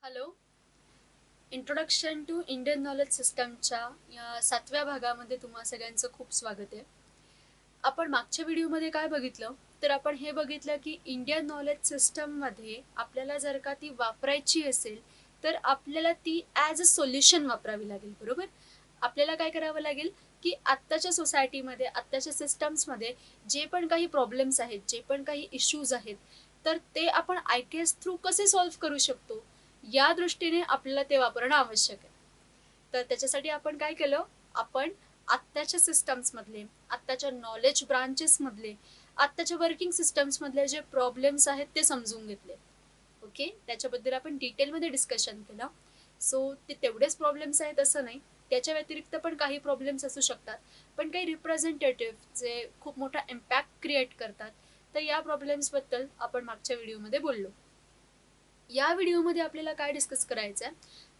Hello. Introduction to Indian knowledge सिस्टमच्या या 7व्या भागामध्ये तुम्हा सगळ्यांचं खूप स्वागत आहे. आपण मागच्या व्हिडिओमध्ये काय बघितलं, तर आपण हे बघितलं की इंडियन नॉलेज सिस्टममध्ये आपल्याला जर का ती वापरायची असेल, तर आपल्याला ती ॲज अ सोल्युशन वापरावी लागेल, बरोबर? आपल्याला काय करावं लागेल, की आत्ताच्या सोसायटीमध्ये, आत्ताच्या सिस्टम्समध्ये जे पण काही प्रॉब्लेम्स आहेत, जे पण काही इश्यूज आहेत, तर ते आपण आय-के-एस थ्रू कसे सॉल्व्ह करू शकतो, या दृष्टीने आपल्याला ते वापरणं आवश्यक आहे. तर त्याच्यासाठी आपण काय केलं, आपण आत्ताच्या सिस्टम्समधले, आत्ताच्या नॉलेज ब्रांचेसमधले, आत्ताच्या वर्किंग सिस्टम्समधले जे प्रॉब्लेम्स आहेत ते समजून घेतले. ओके, त्याच्याबद्दल आपण डिटेलमध्ये डिस्कशन केलं. सो ते तेवढेच प्रॉब्लेम्स आहेत असं नाही, त्याच्या व्यतिरिक्त पण काही प्रॉब्लेम्स असू शकतात, पण काही रिप्रेझेंटेटिव्ह जे खूप मोठा इम्पॅक्ट क्रिएट करतात, तर या प्रॉब्लेम्सबद्दल आपण मागच्या व्हिडिओमध्ये बोललो. या व्हिडिओमध्ये आपल्याला काय डिस्कस करायचं आहे,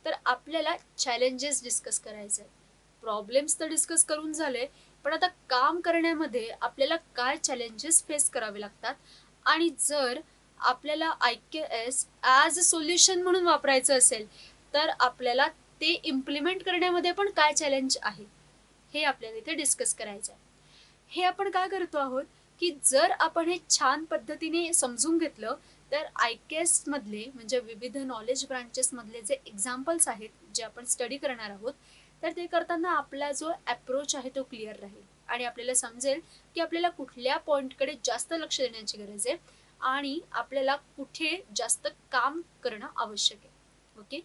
तर आपल्याला चॅलेंजेस डिस्कस करायचे आहेत. प्रॉब्लेम्स तर डिस्कस करून झाले, पण आता काम करण्यामध्ये आपल्याला काय चॅलेंजेस फेस करावे लागतात, आणि जर आपल्याला आय-के-एस ॲज अ सोल्युशन म्हणून वापरायचं असेल, तर आपल्याला ते इम्प्लिमेंट करण्यामध्ये पण काय चॅलेंज आहे, हे आपल्याला इथे डिस्कस करायचं आहे. हे आपण काय करतो आहोत, की जर आपण हे छान पद्धतीने समजून घेतलं, तर आय-के-एस मधले म्हणजे विविध नॉलेज ब्रांचेस मधले जे एक्झाम्पल्स आहेत, जे आपण स्टडी करणार आहोत, तर ते करताना आपला जो अप्रोच आहे तो क्लिअर राहील आणि आपल्याला समजेल की आपल्याला कुठल्या पॉईंटकडे जास्त लक्ष देण्याची गरज आहे आणि आपल्याला कुठे जास्त काम करणं आवश्यक आहे. ओके,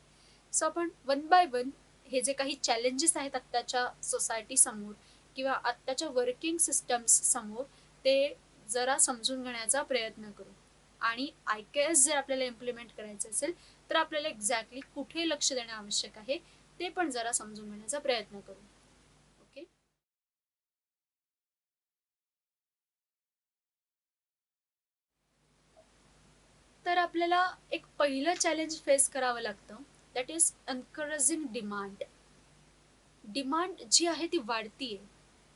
सो आपण वन बाय वन हे जे काही चॅलेंजेस आहेत आत्ताच्या सोसायटी समोर किंवा आत्ताच्या वर्किंग सिस्टम्स समोर, ते जरा समजून घेण्याचा प्रयत्न करू. आणि आय-के-एस जर आपल्याला इम्प्लिमेंट करायचं असेल, तर आपल्याला एक्झॅक्टली कुठे लक्ष देणं आवश्यक आहे, ते पण जरा समजून घेण्याचा प्रयत्न करू. ओके. तर आपल्याला एक पहिलं चॅलेंज फेस करावं लागतं, that is encouraging demand. Demand जी आहे ती वाढतीये.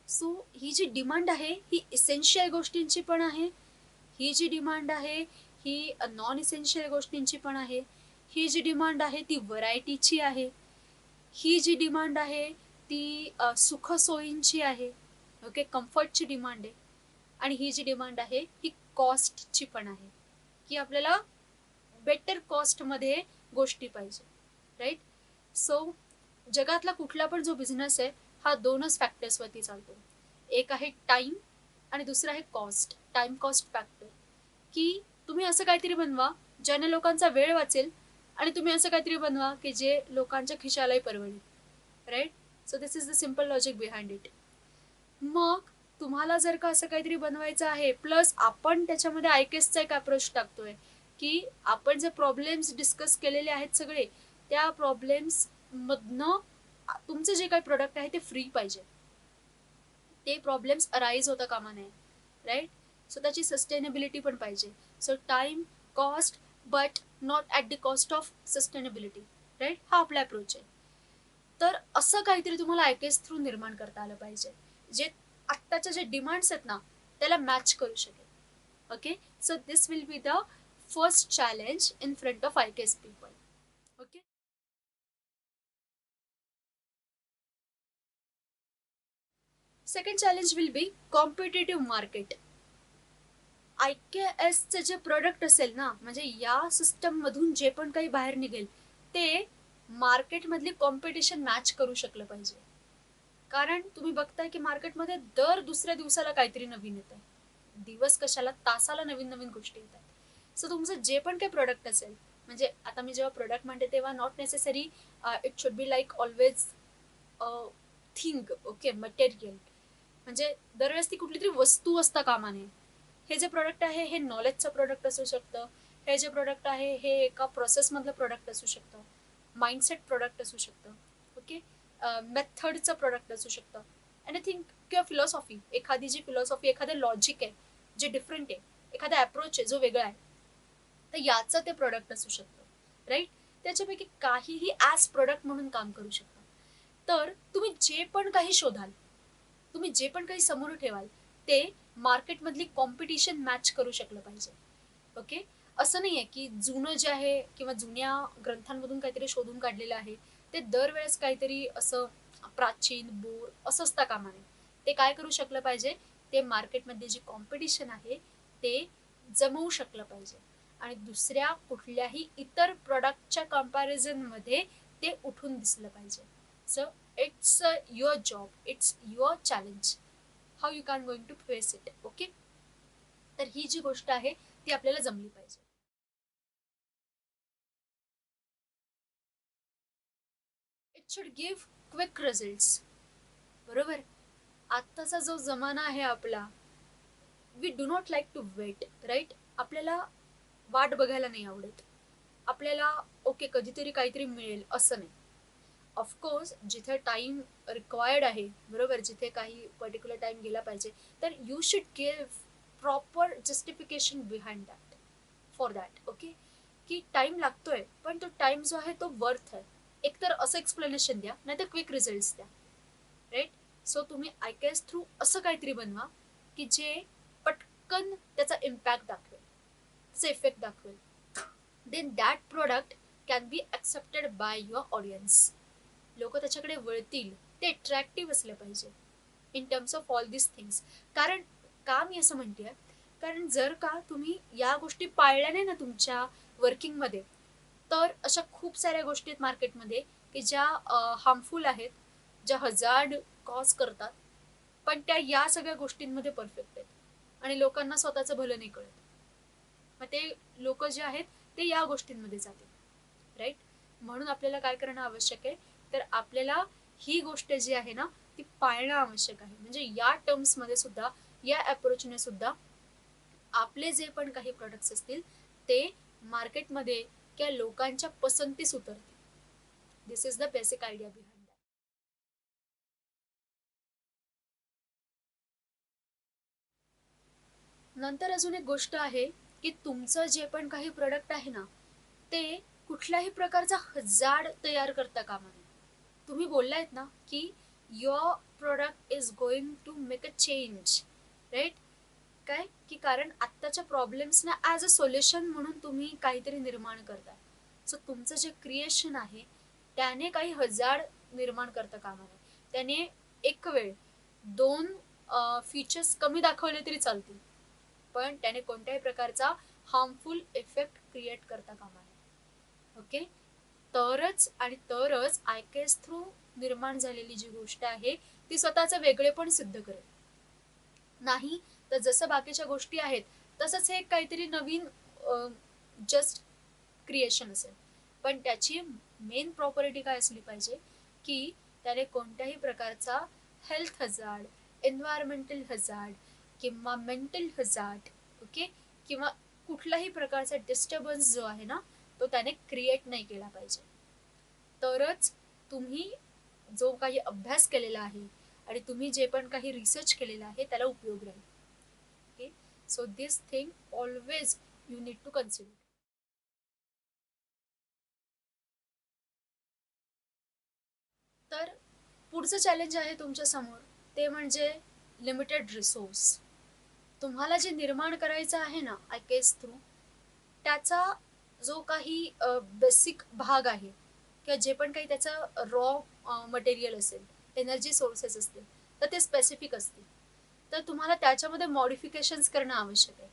सो ही जी डिमांड आहे ही इसेन्शियल गोष्टींची पण आहे, ही जी डिमांड आहे ही नॉन इसेन्शियल गोष्टींची पण आहे, ही जी डिमांड आहे ती व्हरायटीची आहे, ही जी डिमांड आहे ती सुखसोयींची आहे. ओके, कम्फर्टची डिमांड आहे. आणि ही जी डिमांड आहे ही कॉस्टची पण आहे, की आपल्याला बेटर कॉस्टमध्ये गोष्टी पाहिजे. राईट. सो जगातला कुठला पण जो बिझनेस आहे हा दोनच फॅक्टर्सवरती चालतो. एक आहे टाइम आणि दुसरा आहे कॉस्ट, टाइम कॉस्ट फॅक्टर. की तुम्ही असं काहीतरी बनवा ज्याने लोकांचा वेळ वाचेल, आणि तुम्ही असं काहीतरी बनवा की जे लोकांच्या खिशालाही परवडेल. Right. So this is the simple logic behind it. मग तुम्हाला जर का असं काहीतरी बनवायचं आहे, प्लस आपण त्याच्यामध्ये आय-के-एसचा एक अप्रोच टाकतोय, की आपण जे प्रॉब्लेम्स डिस्कस केलेले आहेत सगळे, त्या प्रॉब्लेम्स मधनं तुमचं जे काही प्रोडक्ट आहे ते फ्री पाहिजे, ते प्रॉब्लेम्स अराईज होता कामा नये. राईट. सो त्याची सस्टेनेबिलिटी पण पाहिजे. So time, cost, but not at the cost of sustainability. Right, हा आपला अप्रोच आहे. तर असं काहीतरी तुम्हाला आय-के-एस थ्रू निर्माण करता आलं पाहिजे, जे आत्ताच्या जे डिमांड्स आहेत ना त्याला मॅच करू शकेल. Okay. So this will be the first challenge in front of IKS people. Okay. Second challenge will be competitive market. आय-के-एसचे जे प्रोडक्ट असेल ना, म्हणजे या सिस्टम मधून जे पण काही बाहेर निघेल, ते मार्केटमधली कॉम्पिटिशन मॅच करू शकलं पाहिजे. कारण तुम्ही बघताय की मार्केटमध्ये दर दुसऱ्या दिवसाला काहीतरी नवीन येत आहे. दिवस कशाला, तासाला नवीन नवीन गोष्टी येत आहेत. सो तुमचं जे पण काही प्रोडक्ट असेल, म्हणजे आता मी जेव्हा प्रोडक्ट म्हणते तेव्हा not necessary it should be like always thing. Okay, material. म्हणजे दरवेळेस ती कुठली तरी वस्तू असता कामा नये. हे जे प्रोडक्ट आहे हे नॉलेजचं प्रोडक्ट असू शकतं, हे जे प्रोडक्ट आहे हे एका प्रोसेसमधलं प्रोडक्ट असू शकतं, माइंडसेट प्रोडक्ट असू शकतं. ओके. मेथडचं प्रोडक्ट असू शकतं, एनिथिंग. किंवा फिलॉसॉफी, एखादी जी फिलॉसॉफी, एखादं लॉजिक आहे जे डिफरंट आहे, एखादा अप्रोच आहे जो वेगळा आहे, तर याचं ते प्रोडक्ट असू शकतं. राईट. त्याच्यापैकी काहीही ॲज प्रोडक्ट म्हणून काम करू शकतं. तर तुम्ही जे पण काही शोधाल, तुम्ही जे पण काही समोर ठेवाल, ते मार्केटमधली कॉम्पिटिशन मॅच करू शकलं पाहिजे. ओके. असं नाही आहे की जुनं जे आहे किंवा जुन्या ग्रंथांमधून काहीतरी शोधून काढलेलं आहे ते दरवेळेस काहीतरी असं प्राचीन बोर असं असता कामा नये. ते काय करू शकलं पाहिजे, ते मार्केटमध्ये जी कॉम्पिटिशन आहे ते जमवू शकलं पाहिजे आणि दुसऱ्या कुठल्याही इतर प्रोडक्टच्या कंपॅरिझनमध्ये ते उठून दिसलं पाहिजे. So it's your job, it's your challenge, how you can going to face it. Okay, तर ही जी गोष्ट आहे ती आपल्याला जमली पाहिजे. It should give quick results. बरोबर, आत्ताचा जो जमाना आहे आपला, we do not like to wait, right. आपल्याला वाट बघायला नाही आवडत. आपल्याला ओके कधीतरी काहीतरी मिळेल असं नाही. ऑफकोर्स जिथे टाइम रिक्वायर्ड आहे, बरोबर, जिथे काही पर्टिक्युलर टाइम गेला पाहिजे, तर you should give proper justification behind that, for that. Okay, की टाइम लागतोय पण तो टाइम जो आहे तो वर्थ आहे. एकतर असं एक्सप्लेनेशन द्या, नाहीतर क्विक रिझल्ट्स द्या, राईट. सो तुम्ही आयकेएस थ्रू असं काहीतरी बनवा की जे पटकन त्याचा इम्पॅक्ट दाखवेल, त्याचा इफेक्ट दाखवेल. Then that product can be accepted by your audience. लोक त्याच्याकडे वळतील, ते अट्रॅक्टिव्ह असले पाहिजे in terms of all this things. कारण का मी असं म्हणते, कारण जर का तुम्ही या गोष्टी पाळल्या नाही ना तुमच्या वर्किंगमध्ये, तर अशा खूप साऱ्या गोष्टी आहेत मार्केटमध्ये की ज्या हार्मफुल आहेत, ज्या हजार्ड कॉज करतात, पण त्या या सगळ्या गोष्टींमध्ये परफेक्ट आहेत आणि लोकांना स्वतःचं भलं नाही कळत. मग ते लोक जे आहेत ते या गोष्टींमध्ये जातील, राईट. म्हणून आपल्याला काय करणं आवश्यक आहे, तर आपल्याला ही गोष्ट जी आहे ना ती पाळणं आवश्यक आहे. म्हणजे या टर्म्समध्ये सुद्धा, या अप्रोचने सुद्धा आपले जे पण काही प्रोडक्ट्स असतील ते मार्केटमध्ये किंवा लोकांच्या पसंतीस उतरतील. This is the basic idea behind that. नंतर अजून एक गोष्ट आहे की तुमचं जे पण काही प्रोडक्ट आहे ना ते कुठल्याही प्रकारचा हजार्ड तयार करता कामा नये. तुम्ही बोललायत ना की your product is going to make a change, right. काय की कारण आत्ताच्या प्रॉब्लेम्सना ॲज अ सोल्युशन म्हणून तुम्ही काहीतरी निर्माण करताय. सो तुमचं जे क्रिएशन आहे त्याने काही हजार्ड निर्माण करता कामा नये. त्याने एक वेळ दोन फीचर्स कमी दाखवले तरी चालतील, पण त्याने कोणत्याही प्रकारचा हार्मफुल इफेक्ट क्रिएट करता कामा नये. ओके, तरच आणि तरच आयकेएस थ्रू निर्माण झालेली जी गोष्ट आहे ती स्वतःचं वेगळेपण सिद्ध करेल. नाही तर जसं बाकीच्या गोष्टी आहेत तसंच हे काहीतरी नवीन जस्ट क्रिएशन असेल. पण त्याची मेन प्रॉपर्टी काय असली पाहिजे की त्याने कोणत्याही प्रकारचा हेल्थ हजार्ड, एन्व्हायरमेंटल हजार्ड किंवा मेंटल हजार्ड, ओके, किंवा कुठल्याही प्रकारचा डिस्टर्बन्स जो आहे ना तो त्याने क्रिएट नाही केला पाहिजे. तरच तुम्ही जो काही अभ्यास केलेला आहे आणि तुम्ही जे पण काही रिसर्च केलेला आहे त्याला उपयोग राहील. Okay, so this thing always you need to consider. तर पुढचं चॅलेंज आहे तुमच्या समोर, ते म्हणजे लिमिटेड रिसोर्स. तुम्हाला जे निर्माण करायचं आहे ना आयकेएस थ्रू, त्याचा जो काही बेसिक भाग आहे किंवा जे पण काही त्याचं रॉ मटेरियल असेल, एनर्जी सोर्सेस असतील, तर ते स्पेसिफिक असतील. तर तुम्हाला त्याच्यामध्ये मॉडिफिकेशन्स करणं आवश्यक आहे.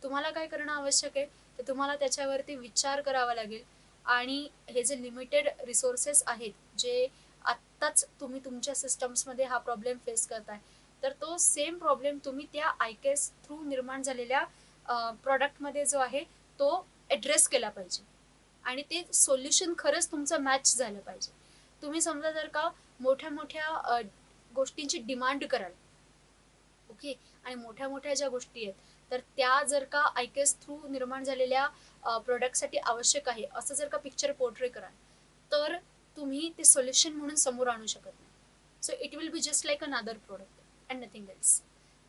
तुम्हाला काय करणं आवश्यक आहे, तर तुम्हाला त्याच्यावरती विचार करावा लागेल आणि हे जे लिमिटेड रिसोर्सेस आहेत, जे आत्ताच तुम्ही तुमच्या सिस्टम्समध्ये हा प्रॉब्लेम फेस करताय, तर तो सेम प्रॉब्लेम तुम्ही त्या आयकेएस थ्रू निर्माण झालेल्या प्रॉडक्टमध्ये जो आहे तो ॲड्रेस केला पाहिजे आणि ते सोल्युशन खरंच तुमचं मॅच झालं पाहिजे. तुम्ही समजा जर का मोठ्या मोठ्या गोष्टींची डिमांड कराल, ओके, आणि मोठ्या मोठ्या ज्या गोष्टी आहेत तर त्या जर का आयकेएस थ्रू निर्माण झालेल्या प्रोडक्टसाठी आवश्यक आहे असं जर का पिक्चर पोर्ट्रे कराल, तर तुम्ही ते सोल्युशन म्हणून समोर आणू शकत नाही. So it will be just like another product and nothing else.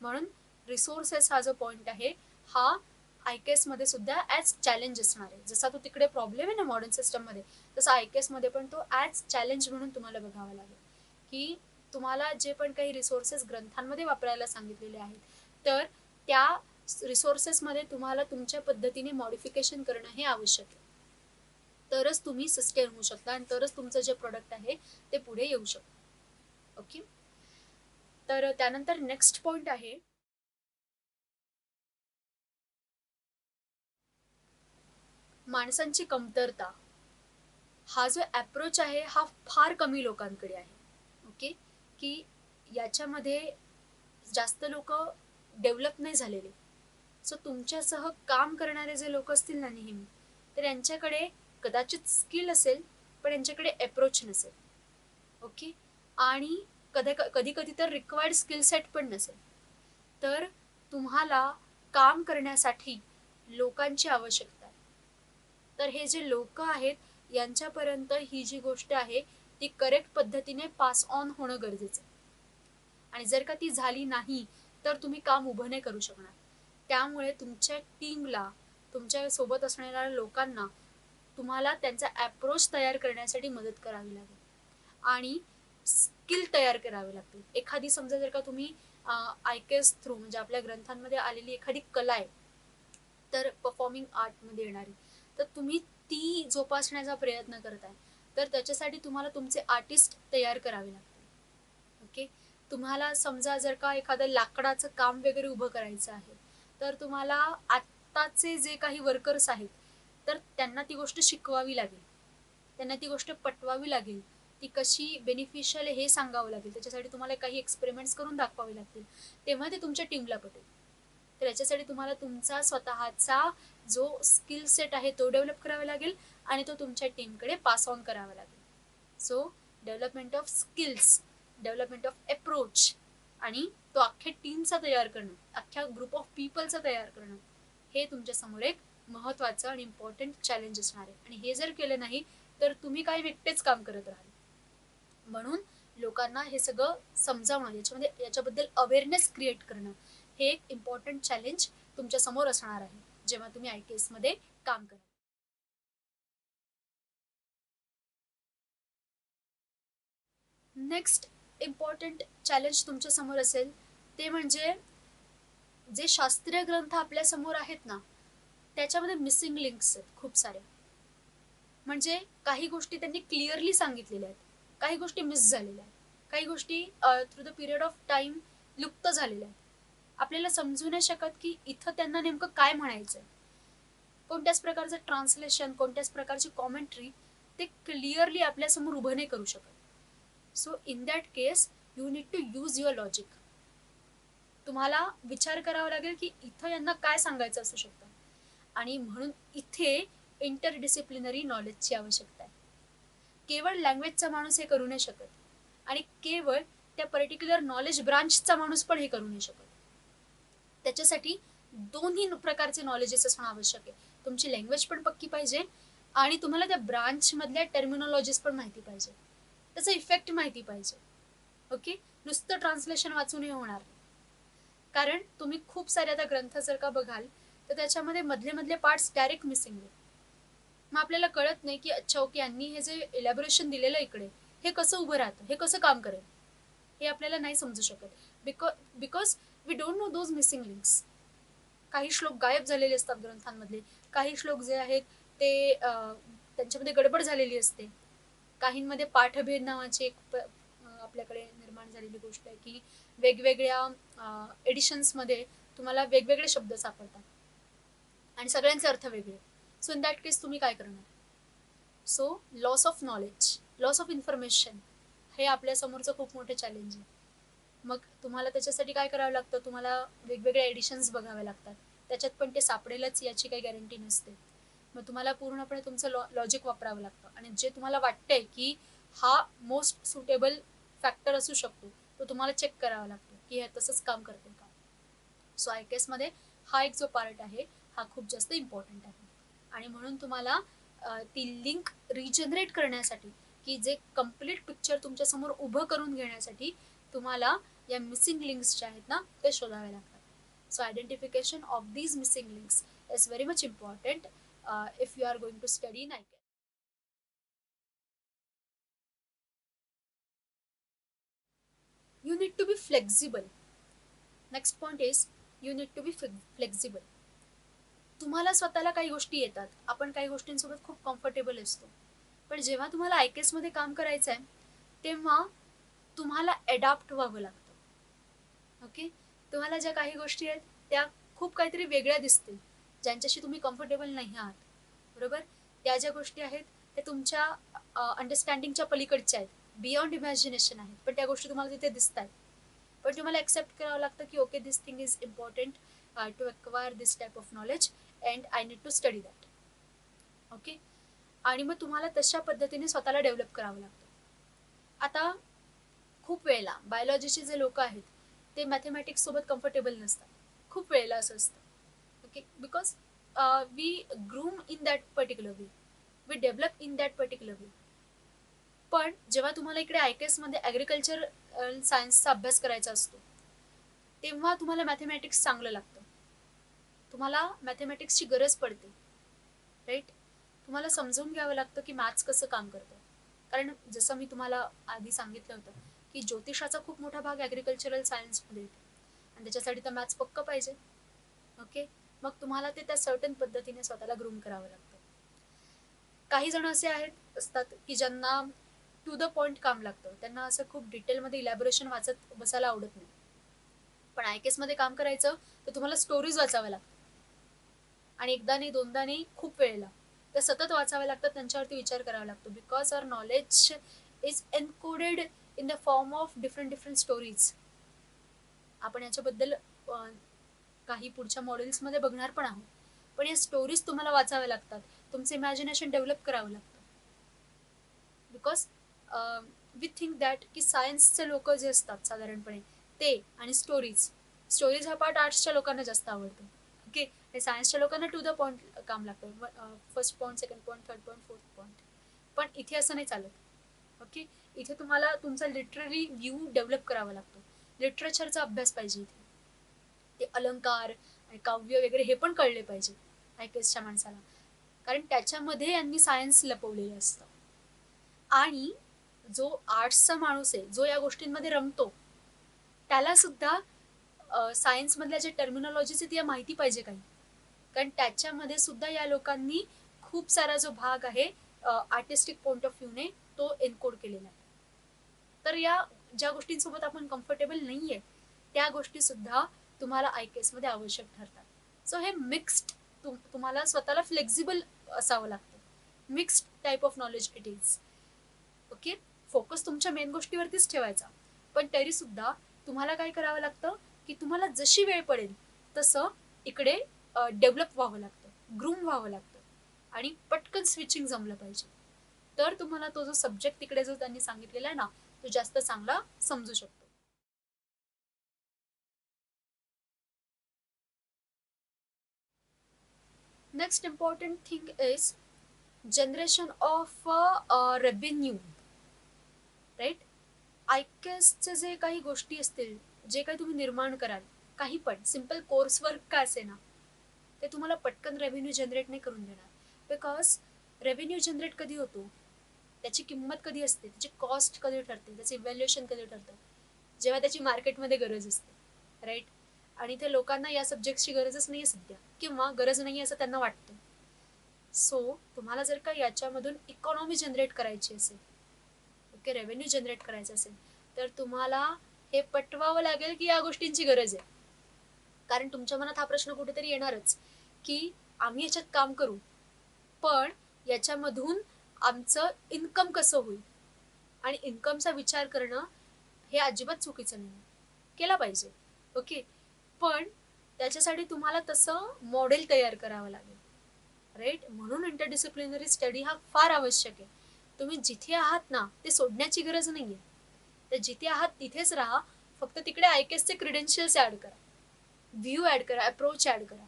म्हणून रिसोर्सेस हा जो पॉईंट आहे हा आयकेएस मध्ये सुद्धा ॲज चॅलेंज असणार आहे. जसा तो तिकडे प्रॉब्लेम आहे ना मॉडर्न सिस्टममध्ये, तसा आयकेएस मध्ये पण तो ॲज चॅलेंज म्हणून तुम्हाला बघावा लागेल की तुम्हाला जे पण काही रिसोर्सेस ग्रंथांमध्ये वापरायला सांगितलेले आहेत तर त्या रिसोर्सेसमध्ये तुम्हाला तुमच्या पद्धतीने मॉडिफिकेशन करणं हे आवश्यक आहे. तरच तुम्ही सस्टेन होऊ शकता आणि तरच तुमचं जे प्रोडक्ट आहे ते पुढे येऊ शकतं. ओके. तर त्यानंतर नेक्स्ट पॉइंट आहे माणसांची कमतरता. हा जो अप्रोच आहे हा फार कमी लोकांकडे आहे. ओके. की याच्यामध्ये जास्त लोक डेव्हलप नाही झालेले. सो तुमच्यासह काम करणारे जे लोक असतील ना नेहमी, तर यांच्याकडे कदाचित स्किल असेल पण यांच्याकडे अप्रोच नसेल. ओके. आणि कधी कधी तर रिक्वायर्ड स्किल सेट पण नसेल. तर तुम्हाला काम करण्यासाठी लोकांची आवश्यकता आहे. तर हे जे लोक आहेत यांच्यापर्यंत ही जी गोष्ट आहे ती करेक्ट पद्धतीने पास ऑन होणं गरजेचं आहे. आणि जर का ती झाली नाही तर तुम्ही काम उभं नाही करू शकणार. त्यामुळे तुमच्या टीमला, तुमच्या सोबत असणाऱ्या लोकांना तुम्हाला त्यांचा अप्रोच तयार करण्यासाठी मदत करावी लागेल आणि स्किल तयार करावे लागतील. एखादी समजा जर का तुम्ही आयकेएस थ्रू म्हणजे आपल्या ग्रंथांमध्ये आलेली एखादी कला आहे तर परफॉर्मिंग आर्टमध्ये येणारी, तर तुम्ही ती जोपासण्याचा प्रयत्न करताय तर त्याच्यासाठी तुम्हाला तुमचे आर्टिस्ट तयार करावे लागतील. ओके. तुम्हाला समजा जर का एखादं लाकडाचं काम वगैरे उभं करायचं आहे तर तुम्हाला आत्ताचे जे काही वर्कर्स आहेत तर त्यांना ती गोष्ट शिकवावी लागेल, त्यांना ती गोष्ट पटवावी लागेल, ती कशी बेनिफिशियल हे सांगावं लागेल, त्याच्यासाठी तुम्हाला काही एक्सपेरिमेंट्स करून दाखवावे लागतील, तेव्हा ते तुमच्या टीमला पटेल. तर याच्यासाठी तुम्हाला तुमचा स्वतःचा जो स्किल सेट आहे तो डेव्हलप करावा लागेल आणि तो तुमच्या टीमकडे पास ऑन करावा लागेल. So development of skills, development of approach आणि तो अख्ख्या टीमचा तयार करणं, अख्ख्या ग्रुप ऑफ पीपलचा तयार करणं, हे तुमच्या समोर एक महत्वाचं आणि इम्पॉर्टंट चॅलेंज असणार आहे. आणि हे जर केलं नाही तर तुम्ही काय एकटेच काम करत राहाल. म्हणून लोकांना हे सगळं समजावणं, याच्याबद्दल अवेअरनेस क्रिएट करणं हे एक इम्पॉर्टंट चॅलेंज तुमच्या समोर असणार आहे जेव्हा तुम्ही आयकेएस मध्ये काम कराल. नेक्स्ट इम्पॉर्टंट चॅलेंज तुमच्या समोर असेल ते म्हणजे जे शास्त्रीय ग्रंथ आपल्या समोर आहेत ना त्याच्यामध्ये मिसिंग लिंक्स आहेत खूप सारे. म्हणजे काही गोष्टी त्यांनी क्लिअरली सांगितलेल्या आहेत, काही गोष्टी मिस झालेल्या आहेत, काही गोष्टी through the period of time लुप्त झालेल्या आहेत. आपल्याला समजू नाही शकत की इथं त्यांना नेमकं काय म्हणायचंय. कोणत्याच प्रकारचं ट्रान्सलेशन, कोणत्याच प्रकारची कॉमेंट्री ते क्लिअरली आपल्यासमोर उभं नाही करू शकत. So in that case you need to use your logic. तुम्हाला विचार करावा लागेल की इथं यांना काय सांगायचं असू शकतं. आणि म्हणून इथे इंटरडिसिप्लिनरी नॉलेजची आवश्यकता आहे. केवळ लँग्वेजचा माणूस हे करू नाही शकत आणि केवळ त्या पर्टिक्युलर नॉलेज ब्रांचचा माणूस पण हे करू नाही शकत. त्याच्यासाठी दोन्ही प्रकारचे नॉलेजेस असणं आवश्यक आहे. तुमची लँग्वेज पण पक्की पाहिजे आणि तुम्हाला त्या ब्रांच मधल्या टर्मिनॉलॉजीज पण माहिती पाहिजे, त्याचा इफेक्ट माहिती पाहिजे. ओके. नुसतं ट्रान्सलेशन वाचूनही होणार नाही. कारण तुम्ही खूप सारे आता ग्रंथ जर का बघाल तर त्याच्यामध्ये मधले मधले पार्ट्स डायरेक्ट मिसिंग आहेत. मग आपल्याला कळत नाही की अच्छा ओके यांनी हे जे इलॅबोरेशन दिलेलं इकडे हे कसं उभं राहतं, हे कसं काम करेल, हे आपल्याला नाही समजू शकत. Because we don't know those missing links. काही श्लोक गायब झालेले असतात ग्रंथांमधले, काही श्लोक जे आहेत ते त्यांच्यामध्ये गडबड झालेली असते. काहींमध्ये पाठभेद नावाची एक आपल्याकडे निर्माण झालेली गोष्ट आहे की वेगवेगळ्या एडिशन्समध्ये तुम्हाला वेगवेगळे शब्द सापडतात आणि सगळ्यांचे अर्थ वेगळे. सो इन दॅट केस तुम्ही काय करणार. So loss of knowledge, loss of information हे आपल्या समोरचं खूप मोठं चॅलेंज आहे. मग तुम्हाला त्याच्यासाठी काय करावं लागतं, तुम्हाला वेगवेगळे एडिशन्स बघावे लागतात. त्याच्यात पण ते सापडेलच याची काही गॅरंटी नसते. मग तुम्हाला पूर्णपणे तुमचं लॉजिक वापरावं लागतं आणि जे तुम्हाला वाटतंय की हा मोस्ट सुटेबल फॅक्टर असू शकतो तो तुम्हाला चेक करावा लागतो की हे तसंच काम करते का. सो आयकेएस मध्ये हा एक जो पार्ट आहे हा खूप जास्त इम्पॉर्टंट आहे. आणि म्हणून तुम्हाला ती लिंक रिजनरेट करण्यासाठी की जे कम्प्लीट पिक्चर तुमच्या समोर उभं करून घेण्यासाठी तुम्हाला या मिसिंग लिंक्स ज्या आहेत ना ते शोधावे लागतात. So identification of these missing links is very much important if you are going to study in IKS. You need to be flexible. Next point is you need to be flexible. तुम्हाला स्वतःला काही गोष्टी येतात, आपण काही गोष्टींसोबत खूप comfortable असतो, पण जेव्हा तुम्हाला IKS मध्ये काम करायचं आहे तेव्हा तुम्हाला अडॅप्ट व्हावं लागतं. ओके, तुम्हाला ज्या काही गोष्टी आहेत त्या खूप काहीतरी वेगळ्या दिसतील, ज्यांच्याशी तुम्ही कम्फर्टेबल नाही आहात, बरोबर. त्या ज्या गोष्टी आहेत त्या तुमच्या अंडरस्टँडिंगच्या पलीकडच्या आहेत, बियॉन्ड इमॅजिनेशन आहेत, पण त्या गोष्टी तुम्हाला तिथे दिसत आहेत. पण तुम्हाला एक्सेप्ट करावं लागतं की okay, this thing is important to acquire this type of knowledge and I need to study that. Okay, आणि मग तुम्हाला तशा पद्धतीने स्वतःला डेव्हलप करावं लागतं. आता खूप वेळेला बायोलॉजीचे जे लोक आहेत ते मॅथमॅटिक्स सोबत कम्फर्टेबल नसतात. खूप वेळेला असं असतं. Okay, because we groom in that particular way, we develop in that particular way. पण जेव्हा तुम्हाला इकडे IKS मध्ये ॲग्रिकल्चर सायन्सचा अभ्यास करायचा असतो तेव्हा तुम्हाला मॅथमॅटिक्स चांगलं लागतं, तुम्हाला मॅथमॅटिक्सची गरज पडते, राईट. तुम्हाला समजून घ्यावं लागतं की मॅथ्स कसं काम करतं. कारण जसं मी तुम्हाला आधी सांगितलं होतं की ज्योतिषाचा खूप मोठा भाग ॲग्रिकल्चरल सायन्समध्ये येतो आणि त्याच्यासाठी तर मॅथ्स पक्क पाहिजे. ओके, मग तुम्हाला ते त्या सर्टन पद्धतीने स्वतःला ग्रूम करावं लागतं. काही जण असे आहेत असतात की ज्यांना टू द पॉइंट काम लागतं, त्यांना असं खूप डिटेलमध्ये इलॅबोरेशन वाचत बसायला आवडत नाही. पण IKS मध्ये काम करायचं तर तुम्हाला स्टोरीज वाचाव्या लागतात, आणि एकदा नाही दोनदा नाही, खूप वेळेला त्या सतत वाचाव्या लागतात, त्यांच्यावरती विचार करावा लागतो, because our knowledge is encoded in the form of different different stories. आपण याच्याबद्दल काही पुढच्या मॉडेल्समध्ये बघणार पण आहोत. पण या स्टोरीज तुम्हाला वाचाव्या लागतात, तुमचं इमॅजिनेशन डेव्हलप करावं लागतं. बिकॉज वी थिंक दॅट की सायन्सचे लोक जे असतात साधारणपणे ते आणि स्टोरीज, स्टोरीज हा पार्ट आर्ट्सच्या लोकांना जास्त आवडतो. ओके, हे सायन्सच्या लोकांना टू द पॉइंट काम लागतं, first point, second point, third point, fourth point. पण इथे असं नाही चालत. ओके, इथे तुम्हाला तुमचा लिटररी व्ह्यू डेव्हलप करावा लागतो, लिटरेचरचा अभ्यास पाहिजे इथे, ते अलंकार आणि काव्य वगैरे हे पण कळले पाहिजे IKSच्या माणसाला, कारण त्याच्यामध्ये यांनी सायन्स लपवलेलं असतं. आणि जो आर्ट्सचा माणूस आहे, जो या गोष्टींमध्ये रमतो, त्याला सुद्धा सायन्स मधल्या जे टर्मिनॉलॉजीचे ती माहिती पाहिजे काही, कारण त्याच्यामध्ये सुद्धा या लोकांनी खूप सारा जो भाग आहे आर्टिस्टिक पॉइंट ऑफ व्ह्यूने तो एन्कोड केलेला आहे. तर या ज्या गोष्टींसोबत आपण कम्फर्टेबल नाहीये त्या गोष्टी सुद्धा तुम्हाला IKS मध्ये आवश्यक ठरतात. सो हे मिक्स्ड, तुम्हाला स्वतःला फ्लेक्झिबल असावं लागतं. Mixed type of knowledge it is. Okay, focus तुमच्या मेन गोष्टीवरतीच ठेवायचा, पण तरी सुद्धा तुम्हाला काय करावं लागतं की तुम्हाला जशी वेळ पडेल तसं इकडे डेव्हलप व्हावं लागतं, ग्रूम व्हावं लागतं, आणि पटकन स्विचिंग जमलं पाहिजे. तर तुम्हाला तो जो सब्जेक्ट तिकडे जो त्यांनी सांगितलेला आहे ना, तो जास्त चांगला समजू शकतो. Next important thing is generation of revenue, right. IKSचे जे काही गोष्टी असतील, जे काही तुम्ही निर्माण कराल, काही पण सिम्पल कोर्स वर्क का असे ना, ते तुम्हाला पटकन रेव्हेन्यू जनरेट नाही करून देणार. बिकॉज रेव्हेन्यू जनरेट कधी होतो, त्याची किंमत कधी असते, त्याची कॉस्ट कधी ठरते, त्याचं इव्हॅल्युएशन कधी ठरतं, जेव्हा त्याची मार्केटमध्ये गरज असते, राईट. आणि ते लोकांना या सब्जेक्टची गरजच नाही आहे सध्या, किंवा गरज नाही आहे असं त्यांना वाटतं. सो तुम्हाला जर का याच्यामधून इकॉनॉमी जनरेट करायची असेल, ओके, रेव्हेन्यू जनरेट करायचं असेल, तर तुम्हाला हे पटवावं लागेल की या गोष्टींची गरज आहे. कारण तुमच्या मनात हा प्रश्न कुठेतरी येणारच की आम्ही याच्यात काम करू, पण याच्यामधून आमचं इन्कम कसं होईल, आणि इन्कमचा विचार करणं हे अजिबात चुकीचं नाही, केला पाहिजे. ओके, पण त्याच्यासाठी तुम्हाला तसं मॉडेल तयार करावं लागेल, राईट. म्हणून इंटरडिसिप्लिनरी स्टडी हा फार आवश्यक आहे. तुम्ही जिथे आहात ना ते सोडण्याची गरज नाहीये, तर जिथे आहात तिथेच राहा, फक्त तिकडे IKSचे क्रिडेन्शियल्स ऍड करा, व्ह्यू ऍड करा, अप्रोच ऍड करा,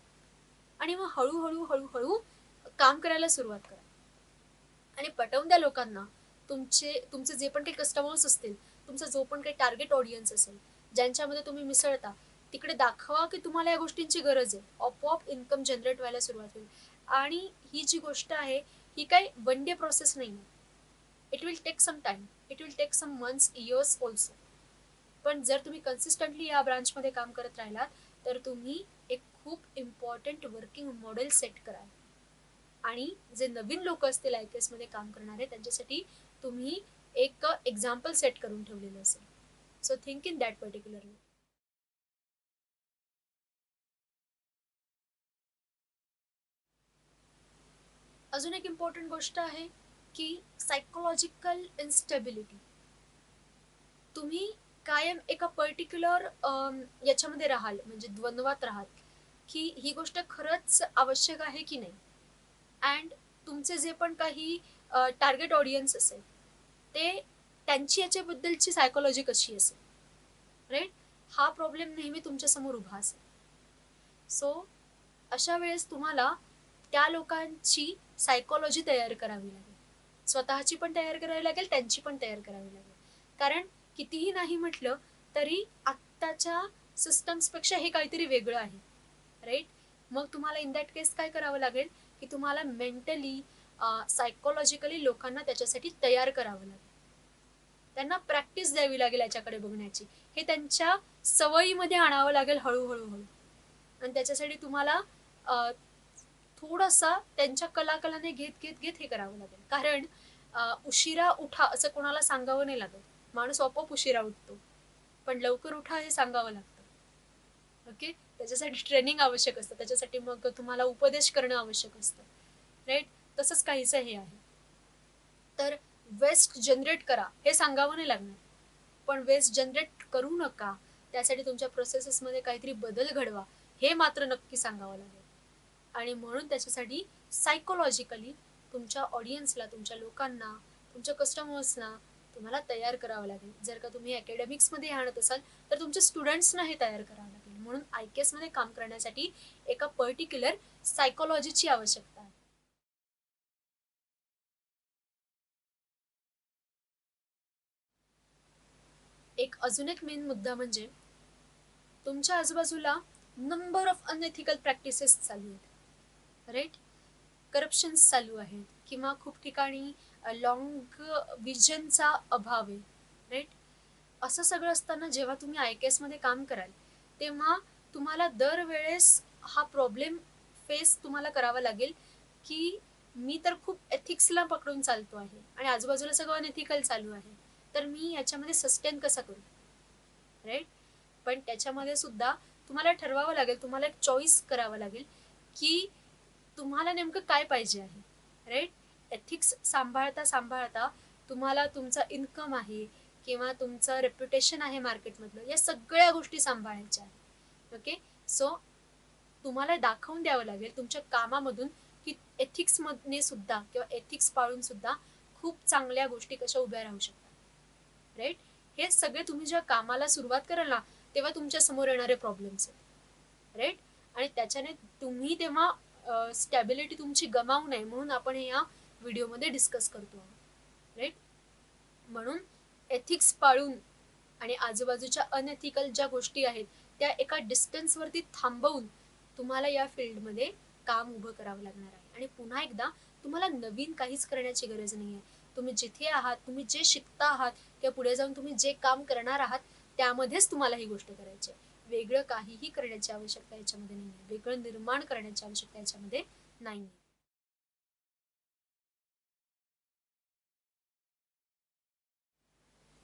आणि मग हळूहळू हळूहळू काम करायला सुरुवात करा, आणि पटवून द्या लोकांना. तुमचे जे पण काही कस्टमर्स असतील, तुमचा जो पण काही टार्गेट ऑडियन्स असेल, ज्यांच्यामध्ये तुम्ही मिसळता, तिकडे दाखवा की तुम्हाला या गोष्टींची गरज आहे, आपोआप इन्कम जनरेट व्हायला सुरुवात होईल. आणि ही जी गोष्ट आहे ही काही वन डे प्रोसेस नाही आहे, it will take some time, it will take some months, years also. पण जर तुम्ही कन्सिस्टंटली या ब्रांचमध्ये काम करत राहिलात तर तुम्ही खूप इम्पॉर्टंट वर्किंग मॉडेल सेट कराल आणि जे नवीन लोक असतील IKS मध्ये काम करणारे त्यांच्यासाठी तुम्ही एक एक्झाम्पल सेट करून ठेवलेलं असेल. So think in that particular way. अजून एक इम्पॉर्टंट गोष्ट आहे की सायकोलॉजिकल इन्स्टेबिलिटी. तुम्ही कायम एका पर्टिक्युलर याच्यामध्ये राहाल, म्हणजे द्वंद्वात राहाल की ही गोष्ट खरंच आवश्यक आहे की नाही. अँड तुमचे जे पण काही टार्गेट ऑडियन्स असेल ते त्यांची याच्याबद्दलची सायकोलॉजी कशी असेल, राईट, हा प्रॉब्लेम नेहमी तुमच्यासमोर उभा असेल. सो अशा वेळेस तुम्हाला त्या लोकांची सायकोलॉजी तयार करावी लागेल, स्वतःची पण तयार करावी लागेल, त्यांची पण तयार करावी लागेल. कारण कितीही नाही म्हटलं तरी आत्ताच्या सिस्टम्सपेक्षा हे काहीतरी वेगळं आहे, राईट. मग तुम्हाला इन दॅट केस काय करावं लागेल की तुम्हाला मेंटली सायकोलॉजिकली लोकांना त्याच्यासाठी तयार करावं लागेल, त्यांना प्रॅक्टिस द्यावी लागेल याच्याकडे बघण्याची, हे त्यांच्या सवयीमध्ये आणावं लागेल हळूहळू हळू. आणि त्याच्यासाठी तुम्हाला थोडासा त्यांच्या कलाकलाने घेत घेत घेत हे करावं लागेल. कारण उशिरा उठा असं कोणाला सांगावं नाही लागत, माणूस आपोआप उशिरा उठतो, पण लवकर उठा हे सांगावं लागतं. ओके, त्याच्यासाठी ट्रेनिंग आवश्यक असतं, त्याच्यासाठी मग तुम्हाला उपदेश करणं आवश्यक असतं, राईट. तसंच काहीच हे आहे. तर वेस्ट जनरेट करा हे सांगावं नाही लागणार, पण वेस्ट जनरेट करू नका, त्यासाठी तुमच्या प्रोसेसेसमध्ये काहीतरी बदल घडवा हे मात्र नक्की सांगावं लागेल. आणि म्हणून त्याच्यासाठी सायकोलॉजिकली तुमच्या ऑडियन्सला, तुमच्या लोकांना, तुमच्या कस्टमर्सना तुम्हाला तयार करावं लागेल. जर का तुम्ही अकॅडमिक्समध्ये आणत असाल तर तुमच्या स्टुडंट्सना हे तयार करावं लागेल. म्हणून IKS मध्ये काम करण्यासाठी एका पर्टिक्युलर सायकोलॉजीची आवश्यकता आहे. एक अजून एक मेन मुद्दा म्हणजे तुमच्या आजूबाजूला नंबर ऑफ अनएथिकल प्रॅक्टिसेस चालू आहेत, राईट. करप्शन्स चालू आहेत किंवा खूप ठिकाणी लॉंग विजनचा अभाव आहे, राईट. असं सगळं असताना जेव्हा तुम्ही IKS मध्ये काम कराल तेव्हा तुम्हाला दरवेळेस हा प्रॉब्लेम फेस तुम्हाला करावा लागेल की मी तर खूप एथिक्सला पकडून चालतो आहे आणि आजूबाजूला सगळं अनएथिकल चालू आहे, तर मी याच्यामध्ये सस्टेन कसा करू, राईट. पण त्याच्यामध्ये सुद्धा तुम्हाला ठरवावं लागेल, तुम्हाला एक चॉईस करावं लागेल की तुम्हाला नेमकं काय पाहिजे आहे, राईट. एथिक्स सांभाळता सांभाळता तुम्हाला तुमचा इन्कम आहे किंवा तुमचं रेप्युटेशन आहे मार्केटमधलं, या सगळ्या गोष्टी सांभाळायच्या आहेत. ओके, सो तुम्हाला दाखवून द्यावं लागेल तुमच्या कामामधून की एथिक्स मधने सुद्धा किंवा एथिक्स पाळून सुद्धा खूप चांगल्या गोष्टी कशा उभ्या राहू शकतात, राईट. हे सगळे तुम्ही जेव्हा कामाला सुरुवात कराल ना तेव्हा तुमच्या समोर येणारे प्रॉब्लेम्स आहेत, राईट. आणि त्याच्याने तुम्ही तेव्हा स्टॅबिलिटी तुमची गमावू नये म्हणून आपण हे या व्हिडिओमध्ये डिस्कस करतो आहोत, राईट. म्हणून एथिक्स पाळून आणि आजूबाजूच्या अनएथिकल ज्या गोष्टी आहेत त्या एका डिस्टन्सवरती थांबवून तुम्हाला या फील्डमध्ये काम उभं करावं लागणार आहे. आणि पुन्हा एकदा तुम्हाला नवीन काहीच करण्याची गरज नाही आहे. तुम्ही जिथे आहात, तुम्ही जे शिकता आहात किंवा पुढे जाऊन तुम्ही जे काम करणार आहात त्यामध्येच तुम्हाला ही गोष्ट करायची आहे. वेगळं काहीही करण्याची आवश्यकता याच्यामध्ये नाही आहे, वेगळं निर्माण करण्याची आवश्यकता याच्यामध्ये नाही.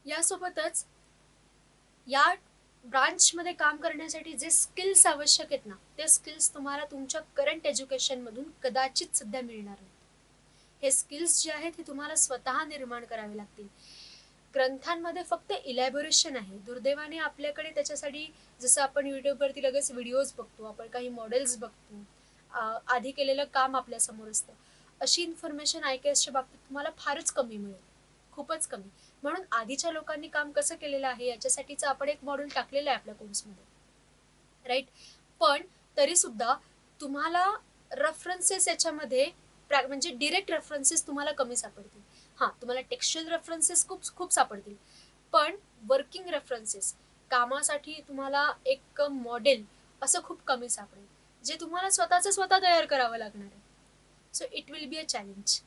यासोबतच या ब्रांचमध्ये काम करण्यासाठी जे स्किल्स आवश्यक आहेत ना ते स्किल्स तुम्हाला तुमच्या करंट एज्युकेशनमधून कदाचित सध्या मिळणार नाहीत. हे स्किल्स जे आहेत हे तुम्हाला स्वतः निर्माण करावे लागतील. ग्रंथांमध्ये फक्त इलॅबोरेशन आहे, दुर्दैवाने आपल्याकडे त्याच्यासाठी जसं आपण युट्यूबवरती लगेच व्हिडिओज बघतो, आपण काही मॉडेल्स बघतो, आधी केलेलं काम आपल्या समोर असतं, अशी इन्फॉर्मेशन IKSच्या बाबतीत तुम्हाला फारच कमी मिळेल, खूपच कमी. म्हणून आधीच्या लोकांनी काम कसं केलेलं आहे याच्यासाठीच आपण एक मॉड्यूल टाकलेलं आहे आपल्या कोर्समध्ये, राईट. पण तरी सुद्धा तुम्हाला रेफरन्सेस याच्यामध्ये म्हणजे डिरेक्ट रेफरन्सेस तुम्हाला कमी सापडतील. हां, तुम्हाला टेक्स्च्युअल रेफरन्सेस खूप खूप सापडतील, पण वर्किंग रेफरन्सेस कामासाठी तुम्हाला एक मॉडेल असं खूप कमी सापडेल जे तुम्हाला स्वतःचं स्वतः तयार करावं लागणार आहे. So it will be a challenge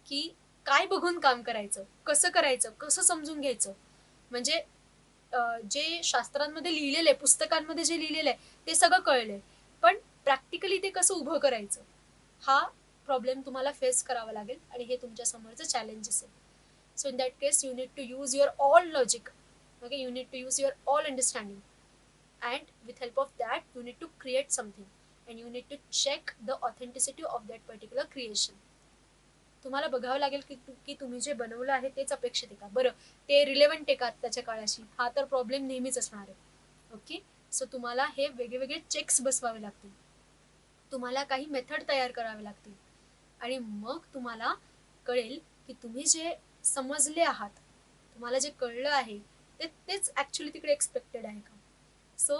की काय बघून काम करायचं, कसं समजून घ्यायचं. म्हणजे जे शास्त्रांमध्ये लिहिलेलं आहे, पुस्तकांमध्ये जे लिहिलेलं आहे ते सगळं कळलंय, पण प्रॅक्टिकली ते कसं उभं करायचं हा प्रॉब्लेम तुम्हाला फेस करावा लागेल आणि हे तुमच्या समोरचं चॅलेंज असेल. So in that case you need to use your all logic, okay, you need to use your all understanding, and with help of that you need to create something and you need to check the authenticity of that particular creation. तुम्हाला बघावं लागेल की तुम्ही जे बनवलं आहे तेच अपेक्षित आहे का, बरं ते रिलेव्हंट आहे का आत्ताच्या काळाशी, हा तर प्रॉब्लेम नेहमीच असणार आहे. ओके, सो तुम्हाला हे वेगळे चेक्स बसवावे लागतील, तुम्हाला काही मेथड तयार करावे लागतील आणि मग तुम्हाला कळेल की तुम्ही जे समजले आहात, तुम्हाला जे कळलं आहे तेच ॲक्च्युली तिकडे एक्सपेक्टेड आहे का. सो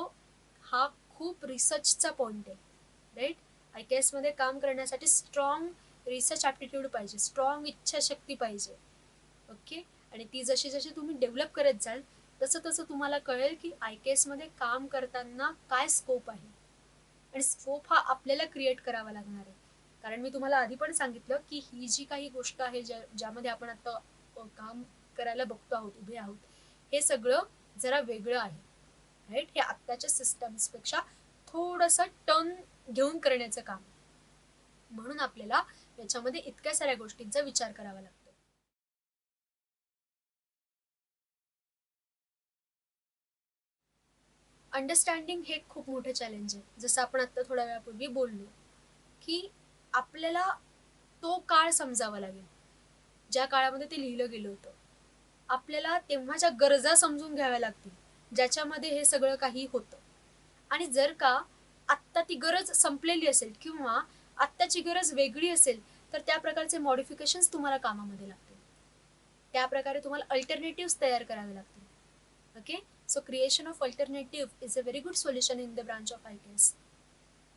हा खूप रिसर्चचा पॉईंट आहे, राईट. आय के एसमध्ये काम करण्यासाठी स्ट्रॉंग रिसर्च ॲप्टिट्यूड पाहिजे, स्ट्रॉंग इच्छाशक्ती पाहिजे. ओके, आणि ती जशी जशी तुम्ही डेव्हलप करत जाल तसं तसं तुम्हाला कळेल की आय के एसमध्ये काम करताना काय स्कोप आहे, आणि स्कोप हा आपल्याला क्रिएट करावा लागणार आहे. कारण मी तुम्हाला आधी पण सांगितलं की ही जी काही गोष्ट आहे ज्यामध्ये आपण आता काम करायला बघतो आहोत, उभे आहोत, हे सगळं जरा वेगळं आहे, राईट. हे आत्ताच्या सिस्टम्सपेक्षा थोडंसं टर्न घेऊन करण्याचं काम, म्हणून आपल्याला याच्यामध्ये इतक्या साऱ्या गोष्टींचा विचार करावा लागतो. अंडरस्टँडिंग हे खूप मोठं चॅलेंज आहे. जसं आपण आता थोड्या वेळापूर्वी बोललो की आपल्याला तो काळ समजावा लागेल ज्या काळामध्ये ते लिहिलं गेलं होतं. आपल्याला तेव्हाच्या गरजा समजून घ्याव्या लागतील ज्याच्यामध्ये हे सगळं काही होतं. आणि जर का आत्ता ती गरज संपलेली असेल किंवा आत्ताची गरज वेगळी असेल तर त्या प्रकारचे मॉडिफिकेशन्स तुम्हाला कामामध्ये लागतील, त्या प्रकारे तुम्हाला अल्टरनेटिव्ह तयार करावे लागतील. Okay, so creation of alternative is a very good solution in the branch of ITS.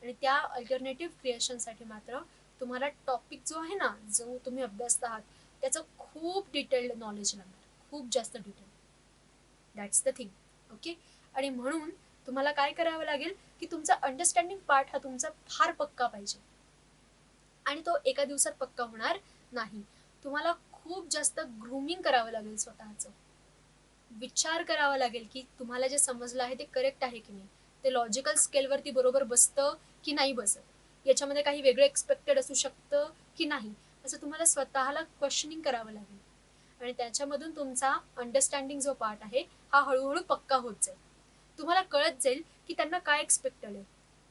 आणि त्या अल्टरनेटिव्ह क्रिएशनसाठी मात्र तुम्हाला टॉपिक जो आहे ना, जो तुम्ही अभ्यासत आहात त्याचं खूप डिटेल्ड नॉलेज लागणार, खूप जास्त detail. That's the thing. Okay, आणि म्हणून तुम्हाला काय करावं लागेल की तुमचा अंडरस्टँडिंग पार्ट हा तुमचा फार पक्का पाहिजे, आणि तो एका दिवसात पक्का होणार नाही. तुम्हाला खूप जास्त ग्रूमिंग करावं लागेल, स्वतःचं विचार करावा लागेल की तुम्हाला जे समजलं आहे ते करेक्ट आहे की नाही, ते लॉजिकल स्केलवरती बरोबर बसतं की नाही बसत, याच्यामध्ये काही वेगळं एक्सपेक्टेड असू शकतं की नाही, असं तुम्हाला स्वतःला क्वेश्चनिंग करावं लागेल. आणि त्याच्यामधून तुमचा अंडरस्टँडिंग जो पार्ट आहे हा हळूहळू पक्का होत जाईल. तुम्हाला कळत जाईल की त्यांना काय एक्सपेक्टेड आहे,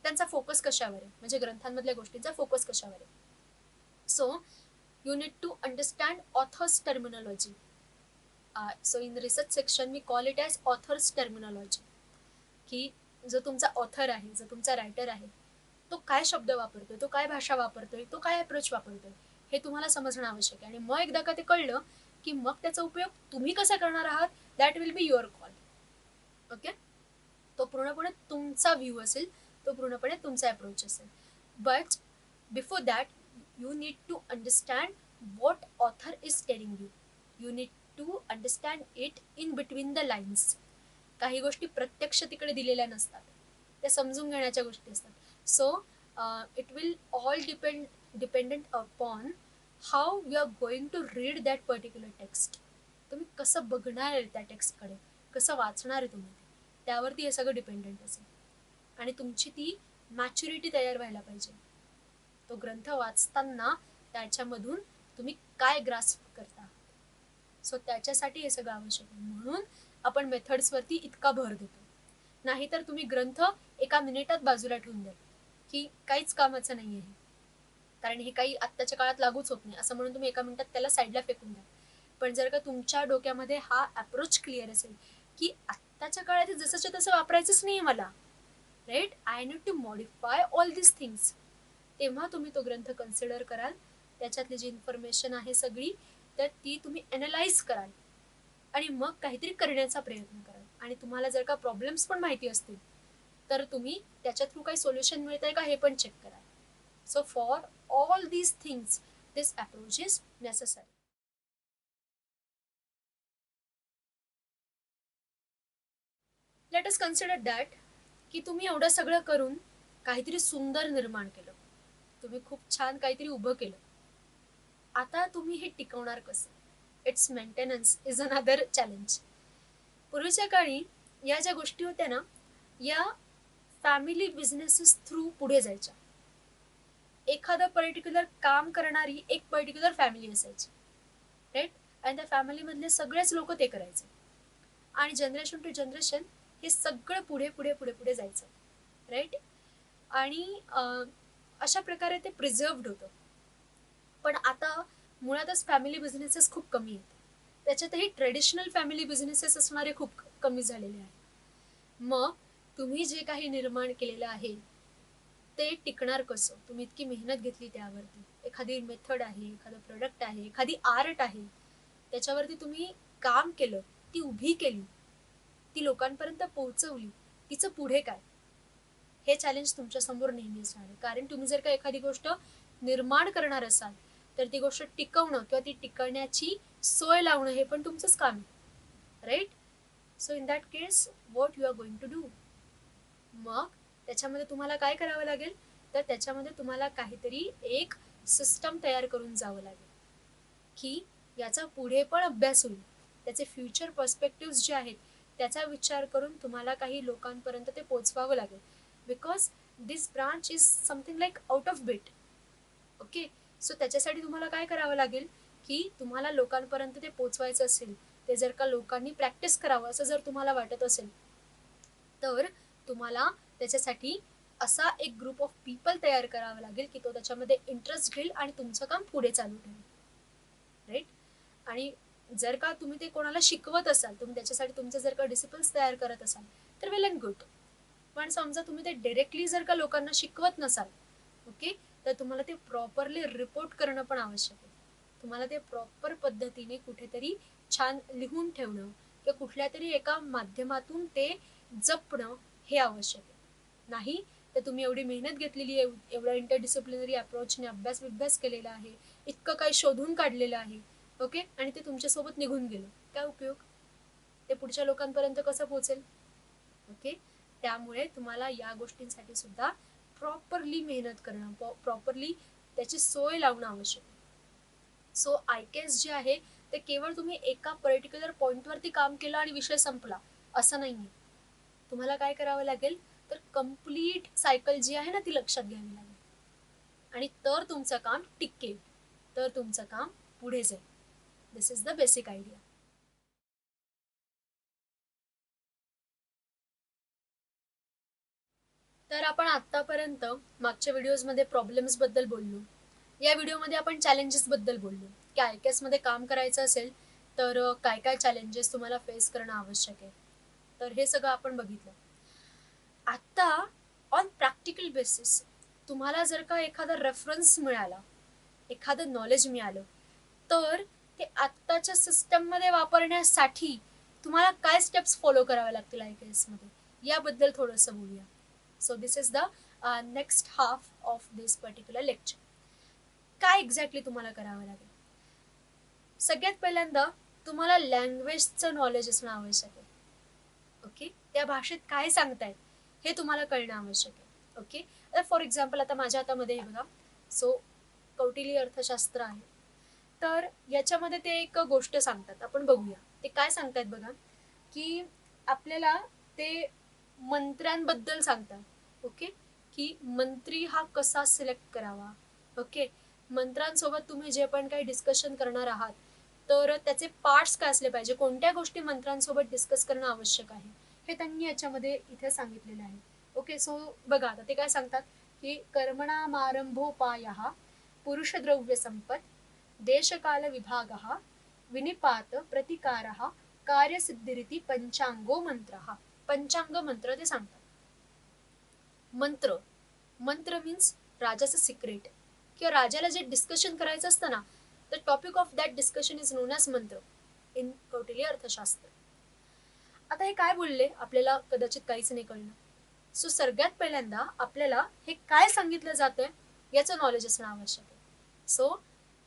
त्यांचा फोकस कशावर आहे, म्हणजे ग्रंथांमधल्या गोष्टींचा फोकस कशावर आहे. So you need to understand authors terminology. So in research section मी call it as authors terminology, की जो तुमचा ऑथर आहे, जो तुमचा रायटर आहे, तो काय शब्द वापरतोय, तो काय भाषा वापरतोय, तो काय अप्रोच वापरतोय, हे तुम्हाला समजणं आवश्यक आहे. आणि मग एकदा का ते कळलं की मग त्याचा उपयोग तुम्ही कसा करणार आहात, that will be your call. Okay, तो पूर्णपणे तुमचा व्ह्यू असेल, तो पूर्णपणे तुमचा अप्रोच असेल. But before that you need to understand what author is telling you. You need to understand it in between the lines. काही गोष्टी प्रत्यक्ष तिकडे दिलेल्या नसतात, त्या समजून घेण्याच्या गोष्टी असतात. So it will all dependent upon how you are going to read that particular text. तुम्ही कसं बघणार आहे त्या टेक्स्टकडे, कसं वाचणार आहे तुम्ही, त्यावरती हे सगळं डिपेंडंट असेल. आणि तुमची ती मॅच्युरिटी तयार व्हायला पाहिजे. तो ग्रंथ वाचताना त्याच्यामधून तुम्ही काय ग्रास्प करता, सो त्याच्यासाठी हे सगळं आवश्यक आहे. म्हणून आपण मेथड्सवरती इतका भर देतो. नाहीतर तुम्ही ग्रंथ एका मिनिटात बाजूला ठेवून द्याल की काहीच कामाचं नाही आहे, कारण हे काही आत्ताच्या काळात लागूच होत नाही असं म्हणून तुम्ही एका मिनिटात त्याला साईडला फेकून द्या. पण जर का तुमच्या डोक्यामध्ये हा अप्रोच क्लिअर असेल की आत्ताच्या काळात जसंच्या तसं वापरायचंच नाही मला, right, I need to modify all this things, तेव्हा तुम्ही तो ग्रंथ कन्सिडर कराल, त्याच्यातली जी इन्फॉर्मेशन आहे सगळी तर ती तुम्ही ॲनालाइज कराल आणि मग काहीतरी करण्याचा प्रयत्न कराल. आणि तुम्हाला जर का प्रॉब्लेम्स पण माहिती असतील तर तुम्ही त्याच्या थ्रू काही सोल्युशन मिळतंय का हे पण चेक कराल. So for all these things this approach is necessary. Let us consider that की तुम्ही एवढं सगळं करून काहीतरी सुंदर निर्माण केलं, तुम्ही खूप छान काहीतरी उभं केलं. आता तुम्ही हे टिकवणार कसं, it's maintenance is another challenge. पूर्वीच्या काळी या ज्या गोष्टी होत्या ना, या फॅमिली बिझनेसेस थ्रू पुढे जायच्या. एखादं पर्टिक्युलर काम करणारी एक पर्टिक्युलर फॅमिली असायची, राईट. आणि त्या फॅमिलीमधले सगळेच लोक ते करायचे आणि जनरेशन टू जनरेशन हे सगळं पुढे पुढे पुढे पुढे जायचं, राईट. आणि अशा प्रकारे ते प्रिझर्वड होतं. पण आता मुळातच फॅमिली बिझनेसेस खूप कमी आहेत. त्याच्यातही ट्रेडिशनल फॅमिली बिझनेसेस असणारे खूप कमी झालेले आहेत. मग तुम्ही जे काही निर्माण केलेलं आहे ते टिकणार कसं? तुम्ही इतकी मेहनत घेतली त्यावरती, एखादी मेथड आहे, एखादं प्रोडक्ट आहे, एखादी आर्ट आहे, त्याच्यावरती तुम्ही काम केलं, ती उभी केली, ती लोकांपर्यंत पोहोचवली, तिचं पुढे काय? हे चॅलेंज तुमच्या समोर नेहमी असणार आहे. कारण तुम्ही जर का एखादी गोष्ट निर्माण करणार असाल तर ती गोष्ट टिकवणं किंवा ती टिकवण्याची सोय लावणं हे पण तुमचंच काम आहे, right. So in that case what you are going to do? मग त्याच्यामध्ये तुम्हाला काय करावं लागेल, तर त्याच्यामध्ये तुम्हाला काहीतरी एक सिस्टम तयार करून जावं लागेल की याचा पुढे पण अभ्यास होईल, त्याचे फ्युचर पर्स्पेक्टिव्ह जे आहेत त्याचा विचार करून तुम्हाला काही लोकांपर्यंत ते पोचवावं लागेल. Because this branch is something like out of beat. Okay. So त्याच्यासाठी तुम्हाला काय करावं लागेल की तुम्हाला लोकांपर्यंत ते पोचवायचं असेल, ते जर का लोकांनी प्रॅक्टिस करावं असं जर तुम्हाला वाटत असेल तर तुम्हाला त्याच्यासाठी असा एक ग्रुप ऑफ पीपल तयार करावा लागेल की तो त्याच्यामध्ये इंटरेस्ट घेईल आणि तुमचं काम पुढे चालू ठेवेल, राईट. आणि जर का तुम्ही ते कोणाला शिकवत असाल, तुम्ही त्याच्यासाठी तुमचे जर का डिसिप्लिन्स तयार करत असाल तर वेल अँड गुड. पण समजा तुम्ही ते डायरेक्टली जर का लोकांना शिकवत नसाल, ओके, तर तुम्हाला ते प्रॉपरली रिपोर्ट करणं पण आवश्यक आहे. तुम्हाला ते प्रॉपर पद्धतीने कुठेतरी छान लिहून ठेवणं किंवा कुठल्या तरी एका माध्यमातून ते जपणं हे आवश्यक आहे. नाही तर तुम्ही एवढी मेहनत घेतलेली आहे, एवढा इंटरडिसिप्लिनरी अप्रोचने अभ्यास केलेला आहे, इतकं काही शोधून काढलेलं आहे, ओके, आणि ते तुमच्यासोबत निघून गेलं, काय उपयोग? ते पुढच्या लोकांपर्यंत कसं पोहोचेल? ओके. त्यामुळे तुम्हाला या गोष्टींसाठी सुद्धा प्रॉपरली मेहनत करणं, प्रॉपरली त्याची सोय लावणं आवश्यक आहे. सो आयकेएस जे आहे ते केवळ तुम्ही एका पर्टिक्युलर पॉइंटवरती काम केलं आणि विषय संपला असं नाहीये. तुम्हाला काय करावं लागेल, तर कम्प्लीट सायकल जी आहे ना ती लक्षात घ्यावी लागेल आणि तर तुमचं काम टिकेल, तर तुमचं काम पुढे जाईल. दिस इज द बेसिक आयडिया. तर आपण आतापर्यंत मागच्या व्हिडिओजमध्ये प्रॉब्लेम्स बद्दल बोललो. या व्हिडिओमध्ये आपण चॅलेंजेस बद्दल बोललो की आयकेएस मध्ये काम करायचं असेल तर काय काय चॅलेंजेस तुम्हाला फेस करणं आवश्यक आहे. तर हे सगळं आपण बघितलं. आता ऑन प्रॅक्टिकल बेसिस तुम्हाला जर का एखादा रेफरन्स मिळाला, एखादं नॉलेज मिळालं, तर ते आत्ताच्या सिस्टममध्ये वापरण्यासाठी तुम्हाला काय स्टेप्स फॉलो करावे लागतील आयकेएस मध्ये, याबद्दल थोडंसं बोलूया. So this is the next half of this particular lecture. काय एक्झॅक्टली तुम्हाला करावं लागेल? सगळ्यात पहिल्यांदा तुम्हाला लँग्वेजचं नॉलेज असणं आवश्यक आहे. ओके. त्या भाषेत काय सांगतायत हे तुम्हाला कळणं आवश्यक आहे. ओके. आता फॉर एक्झाम्पल आता माझ्या हातामध्ये हे बघा, सो कौटिल्य अर्थशास्त्र आहे. तर याच्यामध्ये ते एक गोष्ट सांगतात, आपण बघूया ते काय सांगतायत बघा. की आपल्याला ते मंत्र्यांबद्दल सांगतात. ओके. की मंत्री हा कसा सिलेक्ट करावा. ओके. मंत्र्यांसोबत तुम्ही जे पण काही डिस्कशन करणार आहात तर त्याचे पार्ट्स काय असले पाहिजे, कोणत्या गोष्टी मंत्र्यांसोबत डिस्कस करणं आवश्यक आहे हे त्यांनी याच्यामध्ये इथे सांगितलेलं आहे. ओके. सो बघा आता ते काय सांगतात की कर्मणामारंभोपायः पुरुषद्रव्य संपत् देशकाल विभागः विनिपात प्रतिकारः कार्यसिद्धिरिति पंचांगो मंत्रः. पंचांग मंत्र ते सांगतात. मंत्र, मंत्र मीन्स राजाचं सिक्रेट किंवा राजाला जे डिस्कशन करायचं असतं ना, the topic of that discussion is non as मंत्र इन कौटिल्य अर्थशास्त्र. आता हे काय बोलले आपल्याला कदाचित काहीच नाही कळलं. सो सगळ्यात पहिल्यांदा आपल्याला हे काय सांगितलं जातंय याचं नॉलेज असणं आवश्यक आहे. सो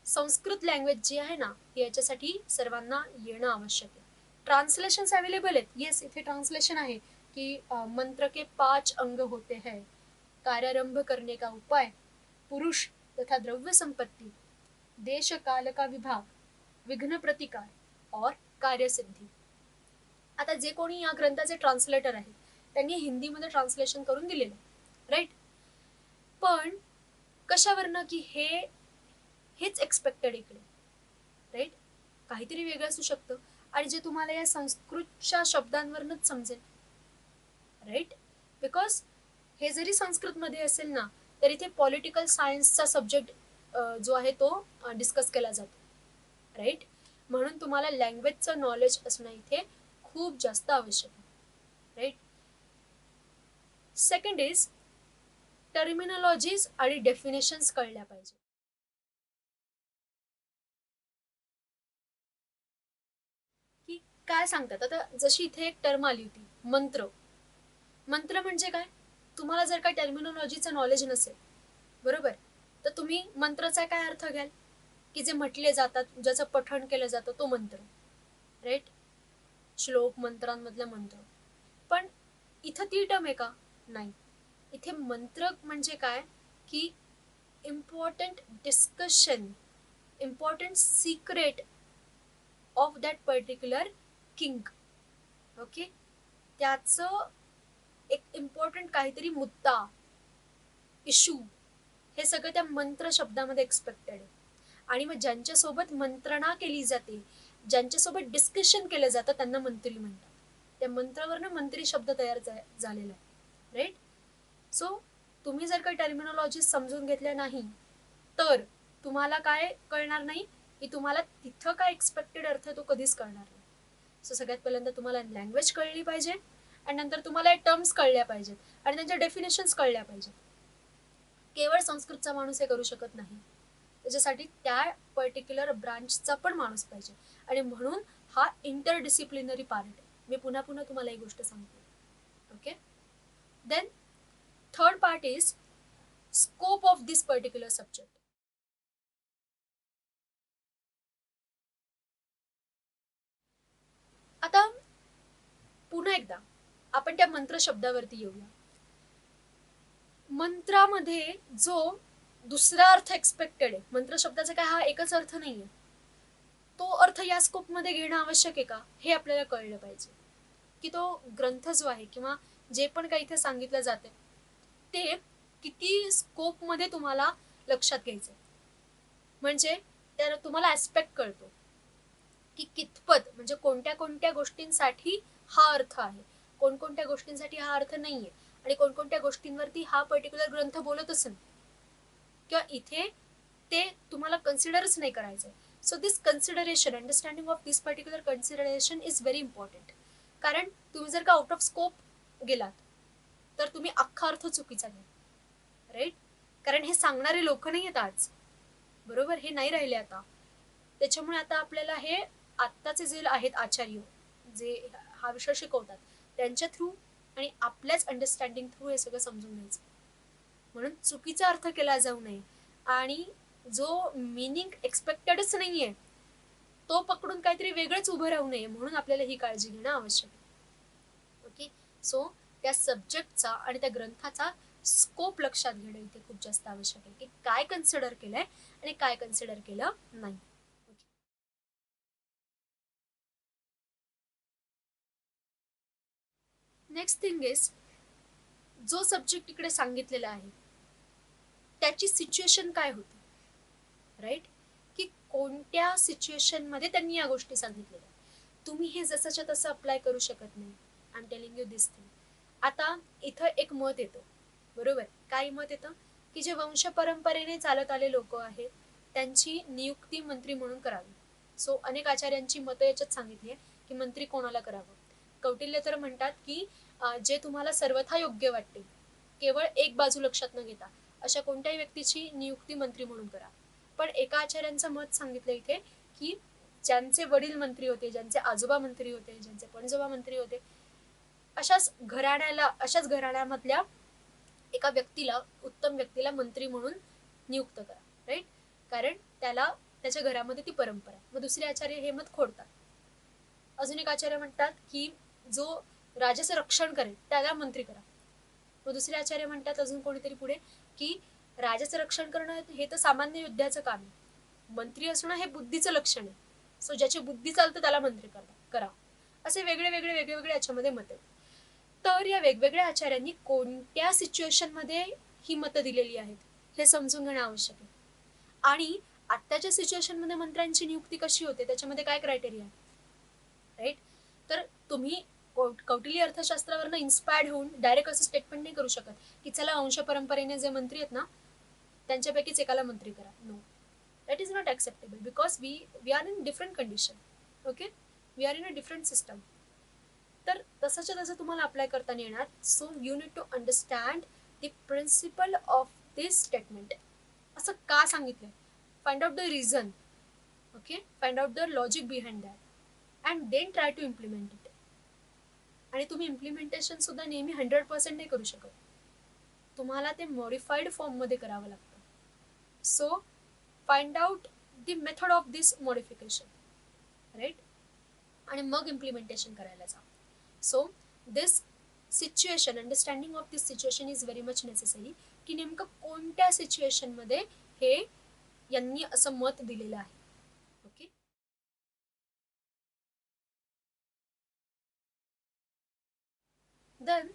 संस्कृत लँग्वेज जी आहे ना ती याच्यासाठी सर्वांना येणं आवश्यक आहे. ट्रान्सलेशन्स अवेलेबल आहेत. येस, इथे ट्रान्सलेशन आहे की मंत्र के 5 अंग होते हैं, कार्यारंभ करने का उपाय, पुरुष तथा द्रव्य संपत्ति, देश काल का विभाग, विघ्न प्रतिकार और कार्यसिद्धी. आता जे कोणी या ग्रंथाचे ट्रान्सलेटर आहेत त्यांनी हिंदीमध्ये ट्रान्सलेशन करून दिलेलं, राईट. पण कशावरनं की हेच एक्सपेक्टेड इकडे, राईट. काहीतरी वेगळं असू शकतं आणि जे तुम्हाला या संस्कृतच्या शब्दांवरनच समजेल, राईट. बिकॉज हे जरी संस्कृतमध्ये असेल ना, तरी इथे पॉलिटिकल सायन्सचा सब्जेक्ट जो आहे तो डिस्कस केला जातो, राईट. म्हणून तुम्हाला लँग्वेजचं नॉलेज असणं इथे खूप जास्त आवश्यक आहे, राईट. सेकंड इज टर्मिनॉलॉजीज आणि डेफिनेशन्स कळल्या पाहिजे. की काय सांगतात आता, जशी इथे एक टर्म आली होती मंत्र. मंत्र म्हणजे काय? तुम्हाला जर का टर्मिनॉलॉजीचं नॉलेज नसेल, बरोबर, तर तुम्ही मंत्राचा काय अर्थ घ्याल? की जे म्हटले जातात, ज्याचं पठण केलं जातं तो मंत्र, राईट. श्लोक, मंत्रांमधला मंत्र. पण इथं ती टर्म आहे का? नाही. इथे मंत्र म्हणजे काय की important discussion, important secret of that particular king. Okay, त्याचं एक इम्पॉर्टंट काहीतरी मुद्दा, इशू, हे सगळं त्या मंत्र शब्दामध्ये एक्सपेक्टेड आहे. आणि मग ज्यांच्यासोबत मंत्रणा केली जाते, ज्यांच्यासोबत डिस्कशन केलं जातं, त्यांना मंत्री म्हणतात. त्या मंत्रावरनं मंत्री शब्द तयार झालेला आहे, राईट. सो तुम्ही जर काही टर्मिनॉलॉजी समजून घेतल्या नाही तर तुम्हाला काय कळणार नाही की तुम्हाला तिथं काय एक्सपेक्टेड अर्थ तो कधीच कळणार नाही. सो सगळ्यात पहिल्यांदा तुम्हाला लँग्वेज कळली पाहिजे आणि नंतर तुम्हाला टर्म्स कळल्या पाहिजेत आणि त्यांच्या डेफिनेशन्स कळल्या पाहिजेत. केवळ संस्कृतचा माणूस हे करू शकत नाही, त्याच्यासाठी त्या पर्टिक्युलर ब्रांचचा पण माणूस पाहिजे. आणि म्हणून हा इंटरडिसिप्लिनरी पार्ट आहे. मी पुन्हा पुन्हा तुम्हाला ही गोष्ट सांगते, okay. Then third part is scope of this particular subject. आता पुन्हा एकदा आपण त्या मंत्र शब्दावरती येऊया. मंत्रामध्ये जो दुसरा अर्थ एक्सपेक्टेड आहे, मंत्र शब्दाचा काय हा एकच अर्थ नाहीये, तो अर्थ या स्कोप मध्ये घेणं आवश्यक आहे का हे आपल्याला कळलं पाहिजे. की तो ग्रंथ जो आहे किंवा जे पण काही इथे सांगितलं जाते ते किती स्कोप मध्ये तुम्हाला लक्षात घ्यायचं, म्हणजे त्या तुम्हाला ऍस्पेक्ट कळतो की कितपत, म्हणजे कोणत्या कोणत्या गोष्टींसाठी हा अर्थ आहे, कोणकोणत्या गोष्टींसाठी हा अर्थ नाहीये आणि कोणकोणत्या गोष्टींवरती हा पर्टिक्युलर ग्रंथ बोलतच नाही किंवा इथे ते तुम्हाला कन्सिडरच नाही करायचंय. So this consideration, understanding of this particular consideration is very important. कारण तुम्ही जर का आउट ऑफ स्कोप गेलात तर तुम्ही अख्खा अर्थ चुकीचा घ्या, राईट. कारण हे सांगणारे लोक नाही आहेत आज, बरोबर, हे नाही राहिले आता. त्याच्यामुळे आता आपल्याला हे आत्ताचे जे आहेत आचार्य जे हा विषय शिकवतात त्यांच्या थ्रू आणि आपल्याच अंडरस्टँडिंग थ्रू हे सगळं समजून घ्यायचं. म्हणून चुकीचा अर्थ केला जाऊ नये आणि जो मिनिंग एक्सपेक्टेडच नाहीये तो पकडून काहीतरी वेगळंच उभं राहू नये, म्हणून आपल्याला ही काळजी घेणं आवश्यक आहे, ओके. सो त्या सब्जेक्टचा आणि त्या ग्रंथाचा स्कोप लक्षात घेणं इथे खूप जास्त आवश्यक आहे की काय कन्सिडर केलंय आणि काय कन्सिडर केलं नाही. नेक्स्ट थिंग इज जो सब्जेक्ट इकडे सांगितलेला आहे त्याची सिच्युएशन काय होती, राईट. की कोणत्या सिच्युएशन मध्ये त्यांनी या गोष्टी सांगितलेल्या. तुम्ही हे जसंच्या तसं अप्लाय करू शकत नाही. I am telling you this thing. आता इथं एक मत येतं, बरोबर. काय मत येतं की जे वंश परंपरेने चालत आले लोक आहेत त्यांची नियुक्ती मंत्री म्हणून करावी. सो अनेक आचार्यांची मतं याच्यात सांगितली आहे की मंत्री कोणाला करावं. कौटिल्य तर म्हणतात की जे तुम्हाला सर्वथा योग्य वाटते, केवळ एक बाजू लक्षात न घेता अशा कोणत्याही व्यक्तीची नियुक्ती मंत्री म्हणून करा. पण एका आचार्यांचं मत सांगितलं इथे की ज्यांचे वडील मंत्री होते, ज्यांचे आजोबा मंत्री होते, ज्यांचे पणजोबा मंत्री होते, अशाच घराण्यामधल्या एका व्यक्तीला, उत्तम व्यक्तीला मंत्री म्हणून नियुक्त करा, राईट. कारण त्याला त्याच्या घरामध्ये ती परंपरा आहे. मग दुसरे आचार्य हे मत खोडतात. अजून एक आचार्य म्हणतात की जो राजाचं रक्षण करेल त्याला मंत्री करा. मग दुसरे आचार्य म्हणतात अजून कोणीतरी पुढे की राजाचं रक्षण करणं हे तर सामान्य युद्धाचं काम आहे, मंत्री असणं हे बुद्धीचं लक्षण आहे. सो ज्याची बुद्धी चालतं त्याला मंत्री करा. असे वेगळे वेगळे वेगळे वेगळे याच्यामध्ये मत आहेत. तर या वेगवेगळ्या आचार्यांनी कोणत्या सिच्युएशनमध्ये ही मतं दिलेली आहेत हे समजून घेणं आवश्यक आहे. आणि आत्ताच्या सिच्युएशनमध्ये मंत्र्यांची नियुक्ती कशी होते, त्याच्यामध्ये काय क्रायटेरिया आहे, राईट? तर तुम्ही कौटिल्य अर्थशास्त्रावरनं इन्स्पायर्ड होऊन डायरेक्ट असं स्टेटमेंट नाही करू शकत की चला वंश परंपरेने जे मंत्री आहेत ना त्यांच्यापैकीच एकाला मंत्री करा. No, that is not acceptable because we are in different condition. Okay, we are in a different system. तर तसंच्या तसं तुम्हाला अप्लाय करताना येणार. So you need to understand the principle of this statement. असं का सांगितलंय, find out the reason. Okay, find out the logic behind that and then try to implement it. आणि तुम्ही इम्प्लिमेंटेशन सुद्धा नेहमी 100% नाही करू शकत, तुम्हाला ते मॉडिफाईड फॉर्ममध्ये करावं लागतं. So find out the method of this modification, right? आणि मग इम्प्लिमेंटेशन करायला जा. So this situation, understanding of this situation is very much necessary, की नेमकं कोणत्या सिच्युएशनमध्ये हे यांनी असं मत दिलेलं आहे. ओके, देन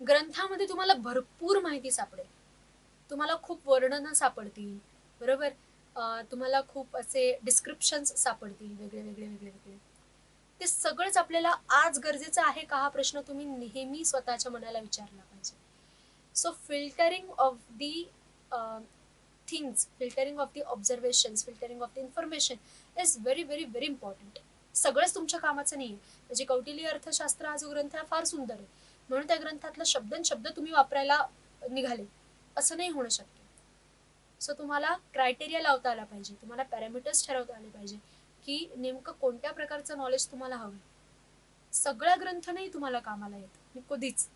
ग्रंथामध्ये तुम्हाला भरपूर माहिती सापडेल, तुम्हाला खूप वर्णनं सापडतील, बरोबर? तुम्हाला खूप असे डिस्क्रिप्शन्स सापडतील वेगळे वेगळे वेगळे वेगळे. ते सगळंच आपल्याला आज गरजेचं आहे का, हा प्रश्न तुम्ही नेहमी स्वतःच्या मनाला विचारला पाहिजे. So filtering of the things, filtering of the observations, filtering of the information is very very very important. सगळंच तुमच्या कामाचं नाही आहे. म्हणजे कौटिल्य अर्थशास्त्र हा जो ग्रंथ आहे फार सुंदर आहे म्हणून त्या ग्रंथातला शब्द तुम्ही वापरायला निघाले असं नाही होणं शक्य. सो तुम्हाला क्रायटेरिया लावता आला पाहिजे, तुम्हाला पॅरामीटर्स ठरवता आले पाहिजे की नेमकं कोणत्या प्रकारचं नॉलेज तुम्हाला हवं. सगळा ग्रंथ नाही तुम्हाला कामाला येत कधीच,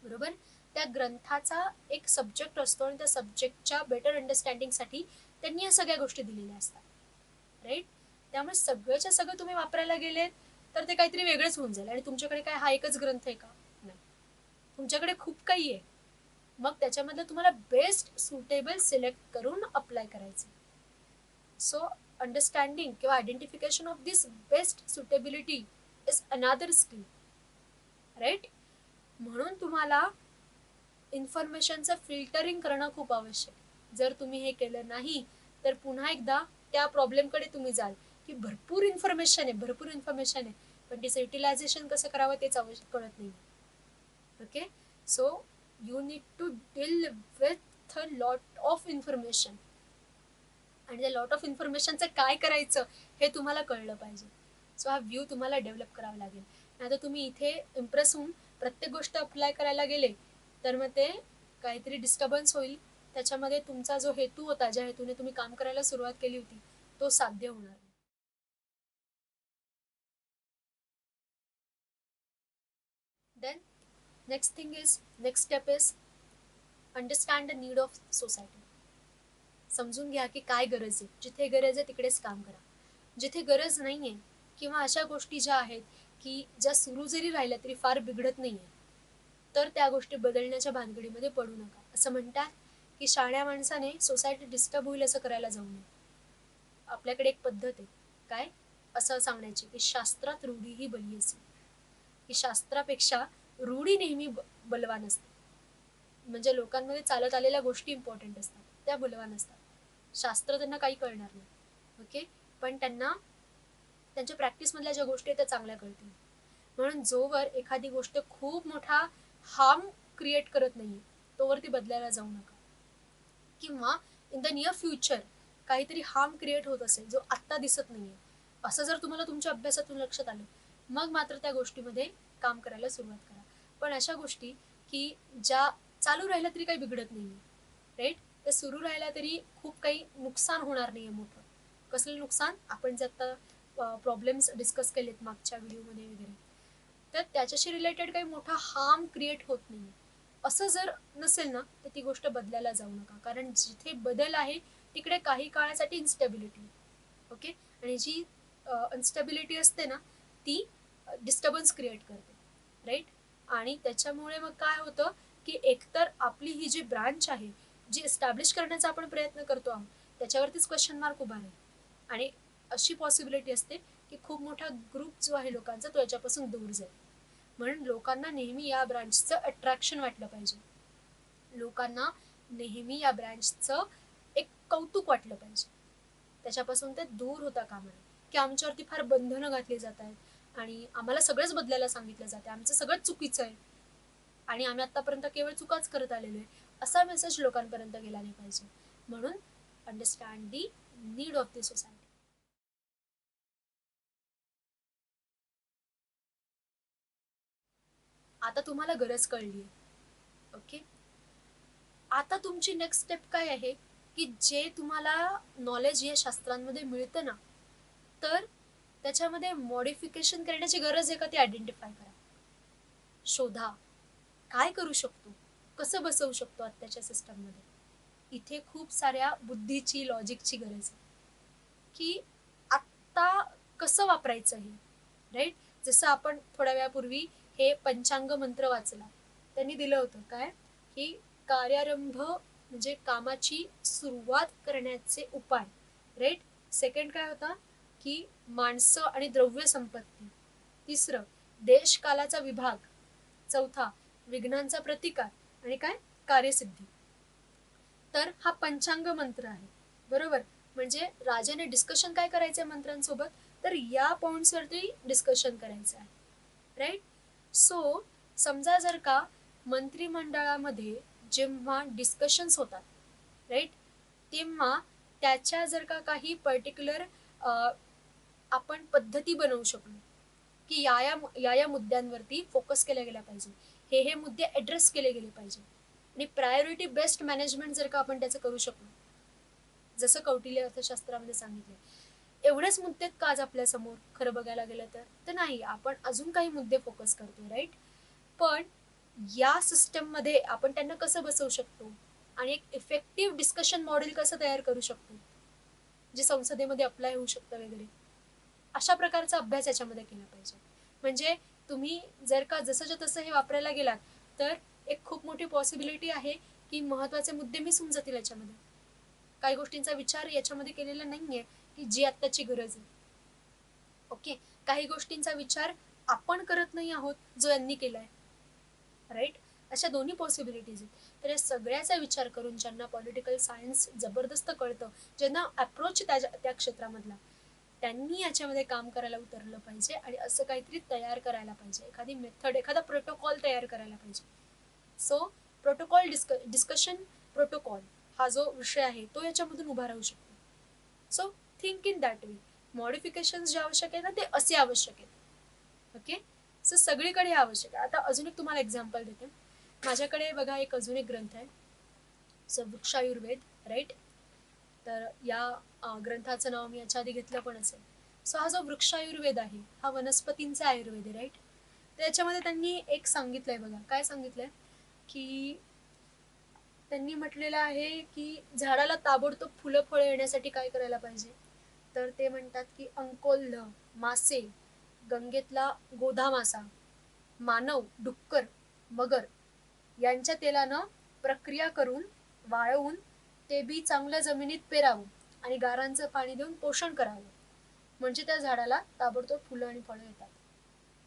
बरोबर? त्या ग्रंथाचा एक सब्जेक्ट असतो आणि त्या सब्जेक्टच्या बेटर अंडरस्टँडिंगसाठी त्यांनी या सगळ्या गोष्टी दिलेल्या असतात, राईट? त्यामुळे सगळ्याच्या सगळं तुम्ही वापरायला गेलेत तर ते काहीतरी वेगळंच होऊन जाईल आणि तुमच्याकडे काय हा एकच ग्रंथ आहे का? नाही, तुमच्याकडे खूप काही आहे. मग त्याच्यामधलं तुम्हाला बेस्ट सुटेबल सिलेक्ट करून अप्लाय करायचं. सो अंडरस्टँडिंग किंवा identification of this best suitability is another skill, right? म्हणून तुम्हाला इन्फॉर्मेशनचं फिल्टरिंग करणं खूप आवश्यक आहे. जर तुम्ही हे केलं नाही तर पुन्हा एकदा त्या प्रॉब्लेमकडे तुम्ही जाल की भरपूर इन्फॉर्मेशन आहे पण तिचं युटिलायझेशन कसं करावं तेच कळत नाही. Okay, so you need to deal with a lot of information आणि त्या लॉट ऑफ इन्फॉर्मेशनचं काय करायचं हे तुम्हाला कळलं पाहिजे. सो हा व्ह्यू तुम्हाला डेव्हलप करावा लागेल. नाही तर तुम्ही इथे इम्प्रेस होऊन प्रत्येक गोष्ट अप्लाय करायला गेले तर मग ते काहीतरी डिस्टर्बन्स होईल, त्याच्यामध्ये तुमचा जो हेतू होता, ज्या हेतूने तुम्ही काम करायला सुरुवात केली होती तो साध्य होणार नाही. Then next step is understand the need of society. समजून घ्या की काय गरज आहे, जिथे गरज आहे तिकडेच काम करा. जिथे गरज नाही आहे किंवा अशा गोष्टी ज्या आहेत की ज्या सुरू जरी राहिल्या तरी फार बिघडत नाही आहे तर त्या गोष्टी बदलण्याच्या भानगडीमध्ये पडू नका. असं म्हणतात की शाण्या माणसाने सोसायटी डिस्टर्ब होईल असं करायला जाऊ नये. आपल्याकडे एक पद्धत आहे काय असं सांगण्याची की शास्त्रात रूढी ही बली असेल, की शास्त्रापेक्षा रूढी नेहमी बलवान असते. म्हणजे लोकांमध्ये चालत आलेल्या गोष्टी इम्पॉर्टंट असतात, त्या बलवान असतात. शास्त्र त्यांना काही कळणार नाही, ओके, पण त्यांना त्यांच्या प्रॅक्टिसमधल्या ज्या गोष्टी आहेत त्या चांगल्या कळतील. म्हणून जोवर एखादी गोष्ट खूप मोठा हार्म क्रिएट करत नाही तोवर ती बदलायला जाऊ नका. किंवा इन द नियर फ्युचर काहीतरी हार्म क्रिएट होत असेल जो आत्ता दिसत नाहीये असं जर तुम्हाला तुमच्या अभ्यासातून लक्षात आलं मग मात्र त्या गोष्टीमध्ये काम करायला सुरुवात करा. पण अशा गोष्टी की ज्या चालू राहिल्या तरी काही बिघडत नाहीये, राईट? ते सुरू राहिल्या तरी खूप काही नुकसान होणार नाहीये मोठं. कसलं नुकसान? आपण जे आता प्रॉब्लेम्स डिस्कस केलेत मागच्या व्हिडिओमध्ये वगैरे, तर त्याच्याशी रिलेटेड काही मोठा हार्म क्रिएट होत नाही. असं जर नसेल ना तर ती गोष्ट बदलायला जाऊ नका, कारण जिथे बदल आहे तिकडे काही काळासाठी इन्स्टेबिलिटी, ओके, आणि जी अनस्टेबिलिटी असते ना ती डिस्टर्बन्स क्रिएट करते, राईट? आणि त्याच्यामुळे मग काय होतं की एकतर आपली ही जी ब्रांच आहे जी एस्टॅब्लिश करण्याचा आपण प्रयत्न करतो आहोत त्याच्यावरतीच क्वेश्चन मार्क उभा राहील आणि अशी पॉसिबिलिटी असते की खूप मोठा ग्रुप जो आहे लोकांचा तो याच्यापासून दूर जाईल. म्हणून लोकांना नेहमी या ब्रांचचं अट्रॅक्शन वाटलं पाहिजे, लोकांना नेहमी या ब्रांचचं एक कौतुक वाटलं पाहिजे, त्याच्यापासून ते दूर होता कामा नये की आमच्यावरती फार बंधनं घातली जात आहेत आणि आम्हाला सगळंच बदलायला सांगितलं जाते, आमचं सगळंच चुकीचं आहे आणि आम्ही आतापर्यंत केवळ चुकाच करत आलेलो आहे, असा मेसेज लोकांपर्यंत गेला नाही पाहिजे. म्हणून understand the need of the society. आता तुम्हाला गरज कळली आहे. ओके, आता तुमची नेक्स्ट स्टेप काय आहे की जे तुम्हाला नॉलेज या शास्त्रांमध्ये मिळतं ना, तर त्याच्यामध्ये मॉडिफिकेशन करण्याची गरज आहे का ते आयडेंटिफाय करा, शोधा काय करू शकतो, कसं बसवू शकतो आत्ताच्या सिस्टममध्ये. इथे खूप साऱ्या बुद्धीची, लॉजिकची गरज आहे की आत्ता कसं वापरायचं हे, राईट. जसं आपण थोड्या वेळापूर्वी हे पंचांग मंत्र वाचला, त्यांनी दिलं होतं काय की कार्यारंभ म्हणजे कामाची सुरुवात करण्याचे उपाय, राईट. सेकंड काय होता की माणसं आणि द्रव्य संपत्ती, तिसरं देश कालाचा विभाग, चौथा विघ्नांचा प्रतिकार आणि काय कार्यसिद्धी. तर हा पंचांग मंत्र आहे, बरोबर. म्हणजे राजाने डिस्कशन काय करायचंय मंत्र्यांसोबत, तर या पॉइंट्सवरती डिस्कशन करायचं आहे, राईट. सो समजा जर का मंत्रिमंडळामध्ये जेव्हा डिस्कशन्स होतात, राईट, तेव्हा त्याच्या जर का काही पर्टिक्युलर आपण पद्धती बनवू शकलो की या मुद्द्यांवरती फोकस केल्या गेला पाहिजे, हे मुद्दे ॲड्रेस केले गेले पाहिजे आणि प्रायोरिटी बेस्ड मॅनेजमेंट जर का आपण त्याचं करू शकलो, जसं कौटिल्य अर्थशास्त्रामध्ये सांगितलं, एवढेच मुद्दे का आज आपल्यासमोर खरं बघायला गेलं तर नाही, आपण अजून काही मुद्दे फोकस करतो, राईट. पण या सिस्टममध्ये आपण त्यांना कसं बसवू शकतो आणि एक इफेक्टिव्ह डिस्कशन मॉडेल कसं तयार करू शकतो जे संसदेमध्ये अप्लाय होऊ शकतं वगैरे, अशा प्रकारचा अभ्यास याच्यामध्ये केला पाहिजे. म्हणजे तुम्ही जर का जसंच्या तसं हे वापरायला गेलात तर एक खूप मोठी पॉसिबिलिटी आहे की महत्वाचे मुद्दे मिस होऊन जातील याच्यामध्ये, काही गोष्टींचा विचार याच्यामध्ये केलेला नाहीये की जी आत्ताची गरज आहे. ओके, काही गोष्टींचा विचार आपण करत नाही आहोत जो यांनी केलाय, राईट. अशा दोन्ही पॉसिबिलिटीज आहेत. तर या सगळ्याचा विचार करून ज्यांना पॉलिटिकल सायन्स जबरदस्त कळतं, ज्यांना अप्रोच त्या क्षेत्रामधला, त्यांनी याच्यामध्ये काम करायला उतरलं पाहिजे आणि असं काहीतरी तयार करायला पाहिजे, एखादी मेथड, एखादा प्रोटोकॉल तयार करायला पाहिजे. सो प्रोटोकॉल डिस्कशन प्रोटोकॉल हा जो विषय आहे तो याच्यामधून उभा राहू शकतो. So think in that way. Modification जे आवश्यक आहे ना ते असे आवश्यक आहेत. ओके, सो सगळीकडे हे आवश्यक आहे. आता अजून एक तुम्हाला एक्झाम्पल देते. माझ्याकडे बघा एक अजून एक ग्रंथ आहे, सो वृक्षायुर्वेद, राईट. तर या ग्रंथाचं नाव मी याच्या आधी घेतलं पण असेल. सो हा जो वृक्षायुर्वेद आहे हा वनस्पतींचा आयुर्वेद आहे, राईट. तर याच्यामध्ये त्यांनी एक सांगितलंय बघा, काय सांगितलंय की त्यांनी म्हटलेलं आहे की झाडाला ताबडतोब फुलं फळं येण्यासाठी काय करायला पाहिजे, तर ते म्हणतात की अंकोल्ह, मासे, गंगेतला गोधा मासा, मानव, डुक्कर, मगर यांच्या तेलानं प्रक्रिया करून वाळवून ते बी चांगल्या जमिनीत पेरावं आणि गारांचं पाणी देऊन पोषण करावं, म्हणजे त्या झाडाला ताबडतोब फुलं आणि फळं येतात.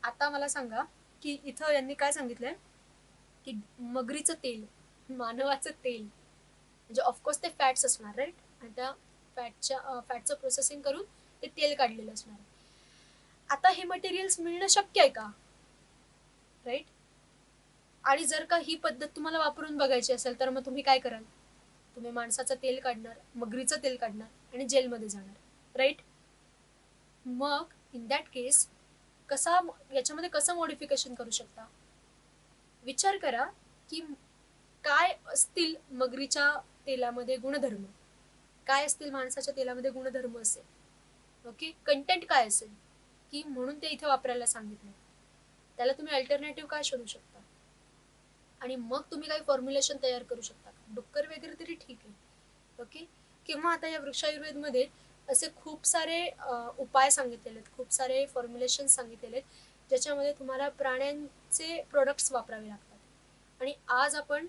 आता मला सांगा की इथं यांनी काय सांगितलंय की मगरीचं तेल, मानवाचं तेल, म्हणजे ऑफकोर्स ते फॅट्स असणार, राईट, आणि त्या फॅटचं प्रोसेसिंग करून ते तेल काढलेलं असणार. आता हे मटेरियल्स मिळणं शक्य आहे का, राईट. आणि जर का ही पद्धत तुम्हाला वापरून बघायची असेल तर मग तुम्ही काय कराल, तुम्ही माणसाचं तेल काढणार, मगरीचं तेल काढणार आणि जेलमध्ये जाणार, राईट. मग इन दॅट केस याच्यामध्ये कसं मॉडिफिकेशन करू शकता, विचार करा की काय असतील मगरीच्या तेलामध्ये गुणधर्म, काय असतील माणसाच्या तेलामध्ये गुणधर्म असेल, ओके, कंटेंट काय असेल की म्हणून ते इथे वापरायला सांगितलं, त्याला तुम्ही अल्टरनेटिव्ह काय शोधू शकता आणि मग तुम्ही काही फॉर्म्युलेशन तयार करू शकता. डुक्कर वगैरे तरी ठीक आहे, ओके. किंवा आता या वृक्षायुर्वेदमध्ये असे खूप सारे उपाय सांगितलेले आहेत, खूप सारे फॉर्म्युलेशन सांगितलेले आहेत ज्याच्यामध्ये तुम्हाला प्राण्यांचे प्रोडक्ट्स वापरावे लागतात आणि आज आपण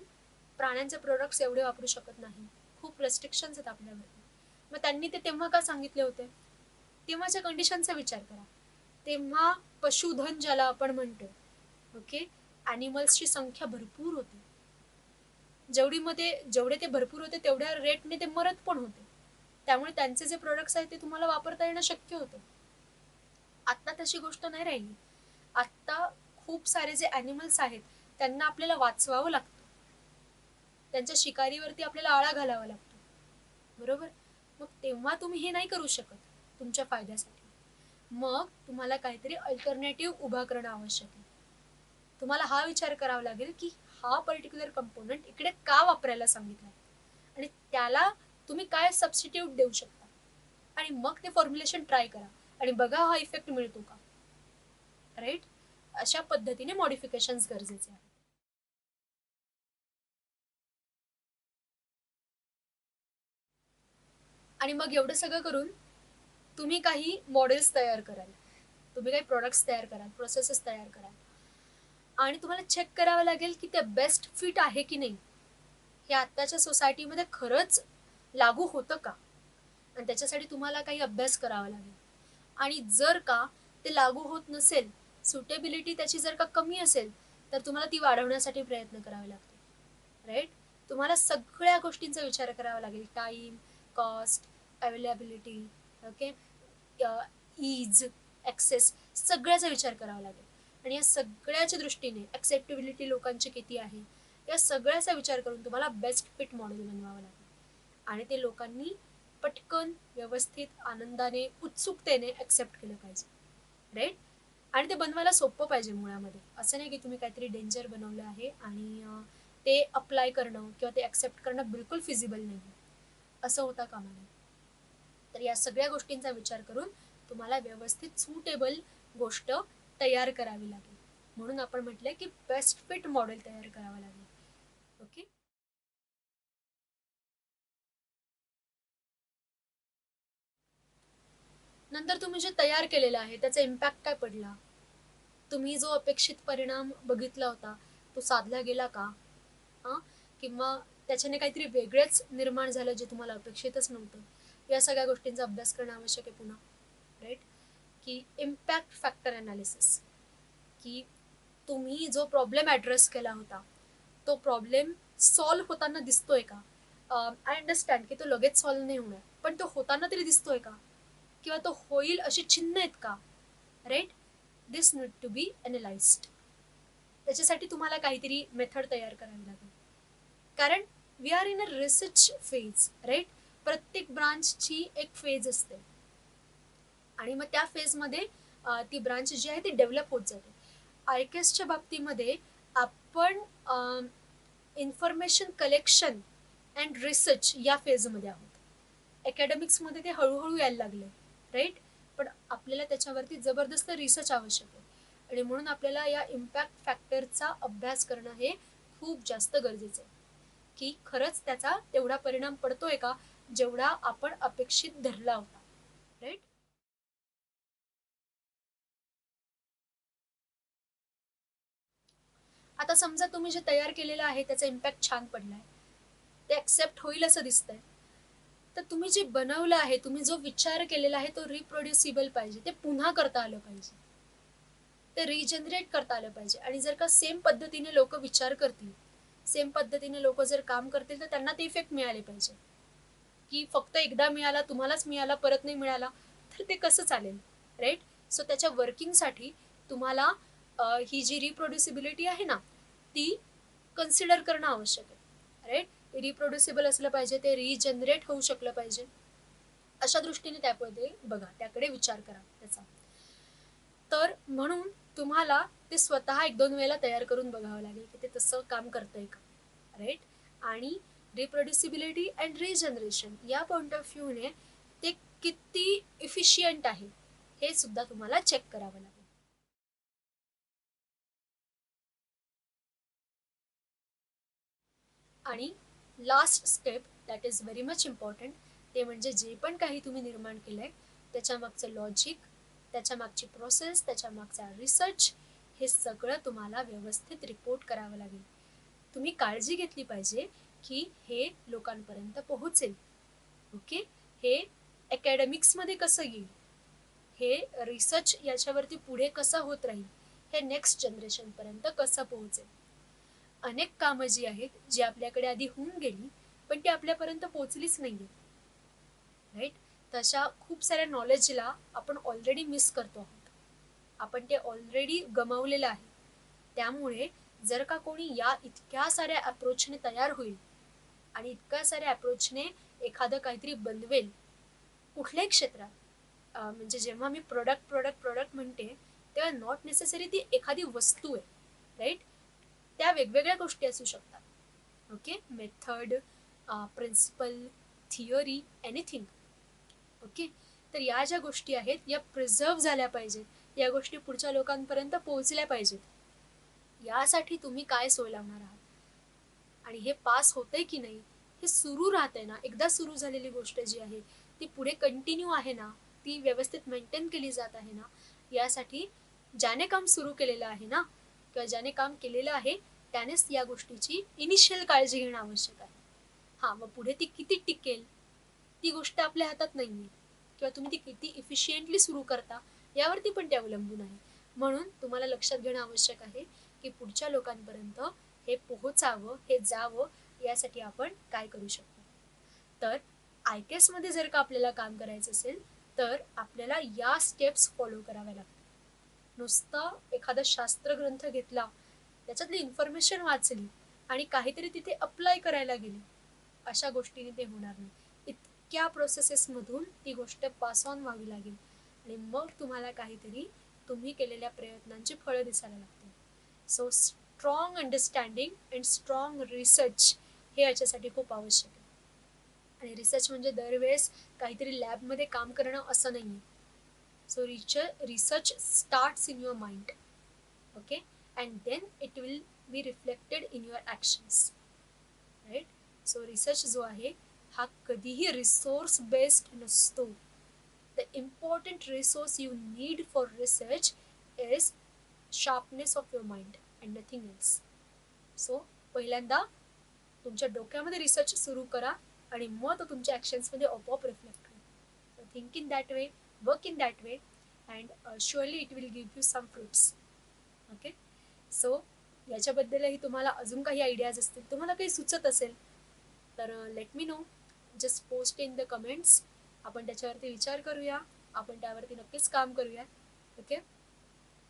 प्राण्यांचे प्रोडक्ट्स एवढे वापरू शकत नाही, खूप रेस्ट्रिक्शन्स आहेत आपल्यावरती. मग त्यांनी ते तेव्हा का सांगितले होते, तेव्हाच्या कंडिशनचा विचार करा. तेव्हा पशुधन ज्याला आपण म्हणतो, ओके. ॲनिमल्सची संख्या भरपूर होती. जेवढे ते भरपूर होते तेवढ्या रेटने ते मरत पण होते. त्यामुळे त्यांचे जे प्रोडक्ट्स आहेत ते तुम्हाला वापरता येणं शक्य होतं. आत्ता तशी गोष्ट नाही राहिली. आत्ता खूप सारे जे ॲनिमल्स आहेत त्यांना आपल्याला वाचवावं लागतं. त्यांच्या शिकारीवरती आपल्याला आळा घालावा लागतो. बरोबर. मग तेव्हा तुम्ही हे नाही करू शकत तुमच्या फायद्यासाठी. मग तुम्हाला काहीतरी अल्टरनेटिव्ह उभा करणं आवश्यक आहे. तुम्हाला हा विचार करावा लागेल की हा पर्टिक्युलर कंपोनंट इकडे का वापरायला सांगितलं आणि त्याला तुम्ही काय सबस्टिट्यूट देऊ शकता, आणि मग ते फॉर्म्युलेशन ट्राय करा आणि बघा हा इफेक्ट मिळतो का. राईट. अशा पद्धतीने मॉडिफिकेशन्स गरजेचे आहेत. आणि मग एवढं सगळं करून तुम्ही काही मॉडेल्स तयार कराल, तुम्ही काही प्रोडक्ट्स तयार कराल, प्रोसेसेस तयार कराल, आणि तुम्हाला चेक करावं लागेल की ते बेस्ट फिट आहे की नाही, हे आत्ताच्या सोसायटीमध्ये खरंच लागू होतं का. आणि त्याच्यासाठी तुम्हाला काही अभ्यास करावा लागेल. आणि जर का ते लागू होत नसेल, सुटेबिलिटी त्याची जर का कमी असेल, तर तुम्हाला ती वाढवण्यासाठी प्रयत्न करावे लागतील. राईट. तुम्हाला सगळ्या गोष्टींचा विचार करावा लागेल. टाईम, कॉस्ट, अवेलेबिलिटी, ओके, ईज, ॲक्सेस, सगळ्याचा विचार करावा लागेल. आणि या सगळ्याच्या दृष्टीने ॲक्सेप्टेबिलिटी लोकांची किती आहे, या सगळ्याचा विचार करून तुम्हाला बेस्ट फिट मॉडेल बनवावं लागेल. आणि ते लोकांनी पटकन, व्यवस्थित, आनंदाने, उत्सुकतेने ॲक्सेप्ट केलं पाहिजे. राईट. आणि ते बनवायला सोपं पाहिजे मुळामध्ये. असं नाही की तुम्ही काहीतरी डेंजर बनवलं आहे आणि ते अप्लाय करणं किंवा ते ॲक्सेप्ट करणं बिलकुल फिजिबल नाही, असं होता कामा नये. तर या सगळ्या गोष्टींचा विचार करून तुम्हाला व्यवस्थित सुटेबल गोष्ट तयार करावी लागेल. म्हणून आपण म्हटलंय की बेस्ट फिट मॉडेल तयार करावं लागेल. ओके. नंतर तुम्ही जे तयार केलेलं आहे त्याचा इम्पॅक्ट काय पडला, तुम्ही जो अपेक्षित परिणाम बघितला होता तो साधला गेला का, किंवा त्याच्याने काहीतरी वेगळेच निर्माण झालं जे तुम्हाला अपेक्षितच नव्हतं. या सगळ्या गोष्टींचा अभ्यास करणं आवश्यक आहे पुन्हा. राईट. की इम्पॅक्ट फॅक्टर अनालिसिस, की तुम्ही जो प्रॉब्लेम ॲड्रेस केला होता तो प्रॉब्लेम सॉल्व्ह होताना दिसतोय का. आय अंडरस्टँड की तो लगेच सॉल्व्ह नाही होणार, पण तो होताना तरी दिसतोय का, किंवा तो होईल अशी चिन्ह आहेत का. Right. This need to be analysed. त्याच्यासाठी तुम्हाला काहीतरी मेथड तयार करावी लागेल. कारण we are in a research phase. Right. प्रत्येक ब्रांचची एक फेज असते आणि मग त्या फेजमध्ये ती ब्रांच जी आहे ती डेव्हलप होत जाते. आयकेएसच्या बाबतीमध्ये आपण इन्फॉर्मेशन कलेक्शन अँड रिसर्च या फेजमध्ये आहोत. अकॅडमिक्समध्ये ते हळूहळू यायला लागले. राईट. पण आपल्याला त्याच्यावरती जबरदस्त रिसर्च आवश्यक आहे, आणि म्हणून आपल्याला या इम्पॅक्ट फॅक्टरचा अभ्यास करणं हे खूप जास्त गरजेचं आहे, की खरंच त्याचा तेवढा परिणाम पडतोय का जेवढा आपण अपेक्षित धरला होता. राईट. आता समजा तुम्ही जे तयार केलेलं आहे त्याचा इम्पॅक्ट छान पडलाय, ते ॲक्सेप्ट होईल असं दिसतंय, तर तुम्ही जे बनवलं आहे, तुम्ही जो विचार केलेला आहे तो रिप्रोड्युसिबल पाहिजे, ते पुन्हा करता आलं पाहिजे, ते रिजनरेट करता आलं पाहिजे. आणि जर का सेम पद्धतीने लोक विचार करतील, सेम पद्धतीने लोक जर काम करतील, तर त्यांना ते इफेक्ट मिळाले पाहिजे. की फक्त एकदा मिळाला, तुम्हालाच मिळाला, परत नाही मिळाला, तर ते कसं चालेल. राईट. सो त्याच्या वर्किंगसाठी तुम्हाला ही जी रिप्रोड्युसिबिलिटी आहे ना ती कन्सिडर करणं आवश्यक आहे. राईट. रिप्रोड्युसिबल असलं पाहिजे, ते रिजनरेट होऊ शकलं पाहिजे. अशा दृष्टीने त्यामध्ये बघा, त्याकडे विचार करा त्याचा. तर म्हणून तुम्हाला ते स्वतः 1-2 वेळेला तयार करून बघावं लागेल की ते तसं काम करतंय का. राईट. आणि रिप्रोड्युसिबिलिटी अँड रिजनरेशन या पॉइंट ऑफ व्ह्यूने ते किती इफिशियंट आहे हे सुद्धा तुम्हाला चेक करावं लागेल. आणि last step that is very much important, ते म्हणजे जे पण काही तुम्ही निर्माण केलंय त्याच्या मागचं लॉजिक, त्याच्या मागची प्रोसेस, त्याच्या मागचा रिसर्च, हे सगळं तुम्हाला व्यवस्थित रिपोर्ट करावं लागेल. तुम्ही काळजी घेतली पाहिजे की हे लोकांपर्यंत पोहोचेल. ओके. हे अकॅडमिक्समध्ये कसं येईल, हे रिसर्च याच्यावरती पुढे कसं होत राहील, हे नेक्स्ट जनरेशनपर्यंत कसं पोहोचेल. अनेक कामं जी आहेत जी आपल्याकडे आधी होऊन गेली पण ती आपल्यापर्यंत पोहोचलीच नाहीये, राईट. तशा खूप साऱ्या नॉलेजला आपण ऑलरेडी मिस करतो आहोत, आपण ते ऑलरेडी गमावलेलं आहे. त्यामुळे जर का कोणी या इतक्या साऱ्या अप्रोचने तयार होईल आणि इतक्या साऱ्या अप्रोचने एखादं काहीतरी बनवेल कुठल्याही क्षेत्रात, म्हणजे जेव्हा मी प्रोडक्ट प्रोडक्ट प्रोडक्ट म्हणते तेव्हा नॉट नेसेसरी ती एखादी वस्तू आहे, राईट. त्या वेगवेगळ्या गोष्टी असू शकतात. Okay, method, principle, theory, anything. Okay, तर या ज्या गोष्टी आहेत या प्रिझर्व झाल्या पाहिजेत, या गोष्टी पुढच्या लोकांपर्यंत पोहोचल्या पाहिजेत. यासाठी तुम्ही काय सोय लावणार आहात आणि हे पास होतंय की नाही हे सुरू राहतंय ना. एकदा सुरू झालेली गोष्ट जी आहे ती पुढे कंटिन्यू आहे ना, ती व्यवस्थित मेंटेन केली जात आहे ना, यासाठी ज्याने काम सुरू केलेलं आहे ना किंवा ज्याने काम केलेलं आहे त्यानेच या गोष्टीची इनिशियल काळजी घेणं आवश्यक आहे. हां, मग पुढे ती किती टिकेल ती गोष्ट आपल्या हातात नाहीये, किंवा तुम्ही ती किती इफिशियंटली सुरू करता यावरती पण ते अवलंबून आहे. म्हणून तुम्हाला लक्षात घेणं आवश्यक आहे की पुढच्या लोकांपर्यंत हे पोहोचावं, हे जावं, यासाठी आपण काय करू शकतो. तर आयकेएस मध्ये जर का आपल्याला काम करायचं असेल तर आपल्याला या स्टेप्स फॉलो कराव्या लागतात. नुसतं एखादा शास्त्रग्रंथ घेतला, त्याच्यातली इन्फॉर्मेशन वाचली आणि काहीतरी तिथे अप्लाय करायला गेली, अशा गोष्टीने ते होणार नाही. इतक्या प्रोसेसेसमधून ती गोष्ट पास ऑन व्हावी लागेल आणि मग तुम्हाला काहीतरी तुम्ही केलेल्या प्रयत्नांची फळं दिसायला लागतील. So strong understanding and strong research हे याच्यासाठी खूप आवश्यक आहे. आणि रिसर्च म्हणजे दरवेळेस काहीतरी लॅबमध्ये काम करणं असं नाही आहे. So research starts in your mind, okay, and then it will be reflected in your actions, right. So research जो आहे हा कधीही रिसोर्स बेस्ड नसतो. The important resource you need for research is sharpness of your mind and nothing else. So पहिल्यांदा तुमच्या डोक्यामध्ये research सुरू करा आणि मग तो तुमच्या ॲक्शन्समध्ये आपोआप रिफ्लेक्ट होईल. So think in that way, work in that way, and surely it will give you some fruits. Okay, so याच्याबद्दलही तुम्हाला अजून काही आयडियाज असतील, तुम्हाला काही सुचत असेल तर let me know. Just post in the comments. आपण त्याच्यावरती विचार करूया, आपण त्यावरती नक्कीच काम करूया. ओके,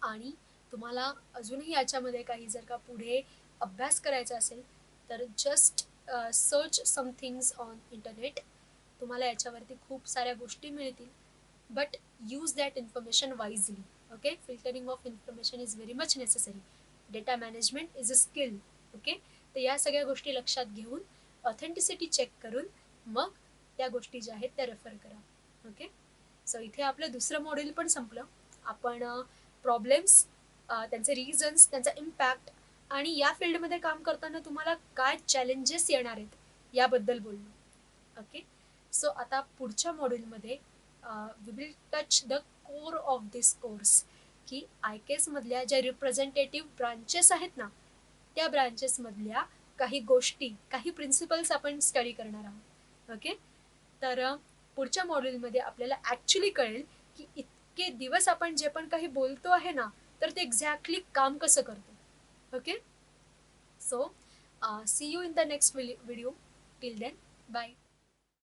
आणि तुम्हाला अजूनही याच्यामध्ये काही जर का पुढे अभ्यास करायचा असेल तर just search some things on internet. तुम्हाला याच्यावरती खूप साऱ्या गोष्टी मिळतील, but use that information wisely. Okay, filtering of information is very much necessary. Data management is a skill. Okay, तर या सगळ्या गोष्टी लक्षात घेऊन ऑथेंटिसिटी चेक करून मग त्या गोष्टी ज्या आहेत त्या रेफर करा. ओके, सो इथे आपलं दुसरं मॉड्यूल पण संपलं. आपण प्रॉब्लेम्स, त्यांचे रिझन्स, त्यांचा इम्पॅक्ट आणि या फील्डमध्ये काम करताना तुम्हाला काय चॅलेंजेस येणार आहेत याबद्दल बोललो. ओके, सो आता पुढच्या मॉड्यूलमध्ये we will touch the core of this course, की आयकेएसमधल्या ज्या रिप्रेझेंटेटिव्ह ब्रांचेस आहेत ना, त्या ब्रांचेसमधल्या काही गोष्टी, काही प्रिन्सिपल्स आपण स्टडी करणार आहोत. ओके, तर पुढच्या मॉड्यूलमध्ये आपल्याला ॲक्च्युली कळेल की इतके दिवस आपण जे पण काही बोलतो आहे ना, तर ते एक्झॅक्टली काम कसं करतो. Okay, so see you in the next video. Till then, bye.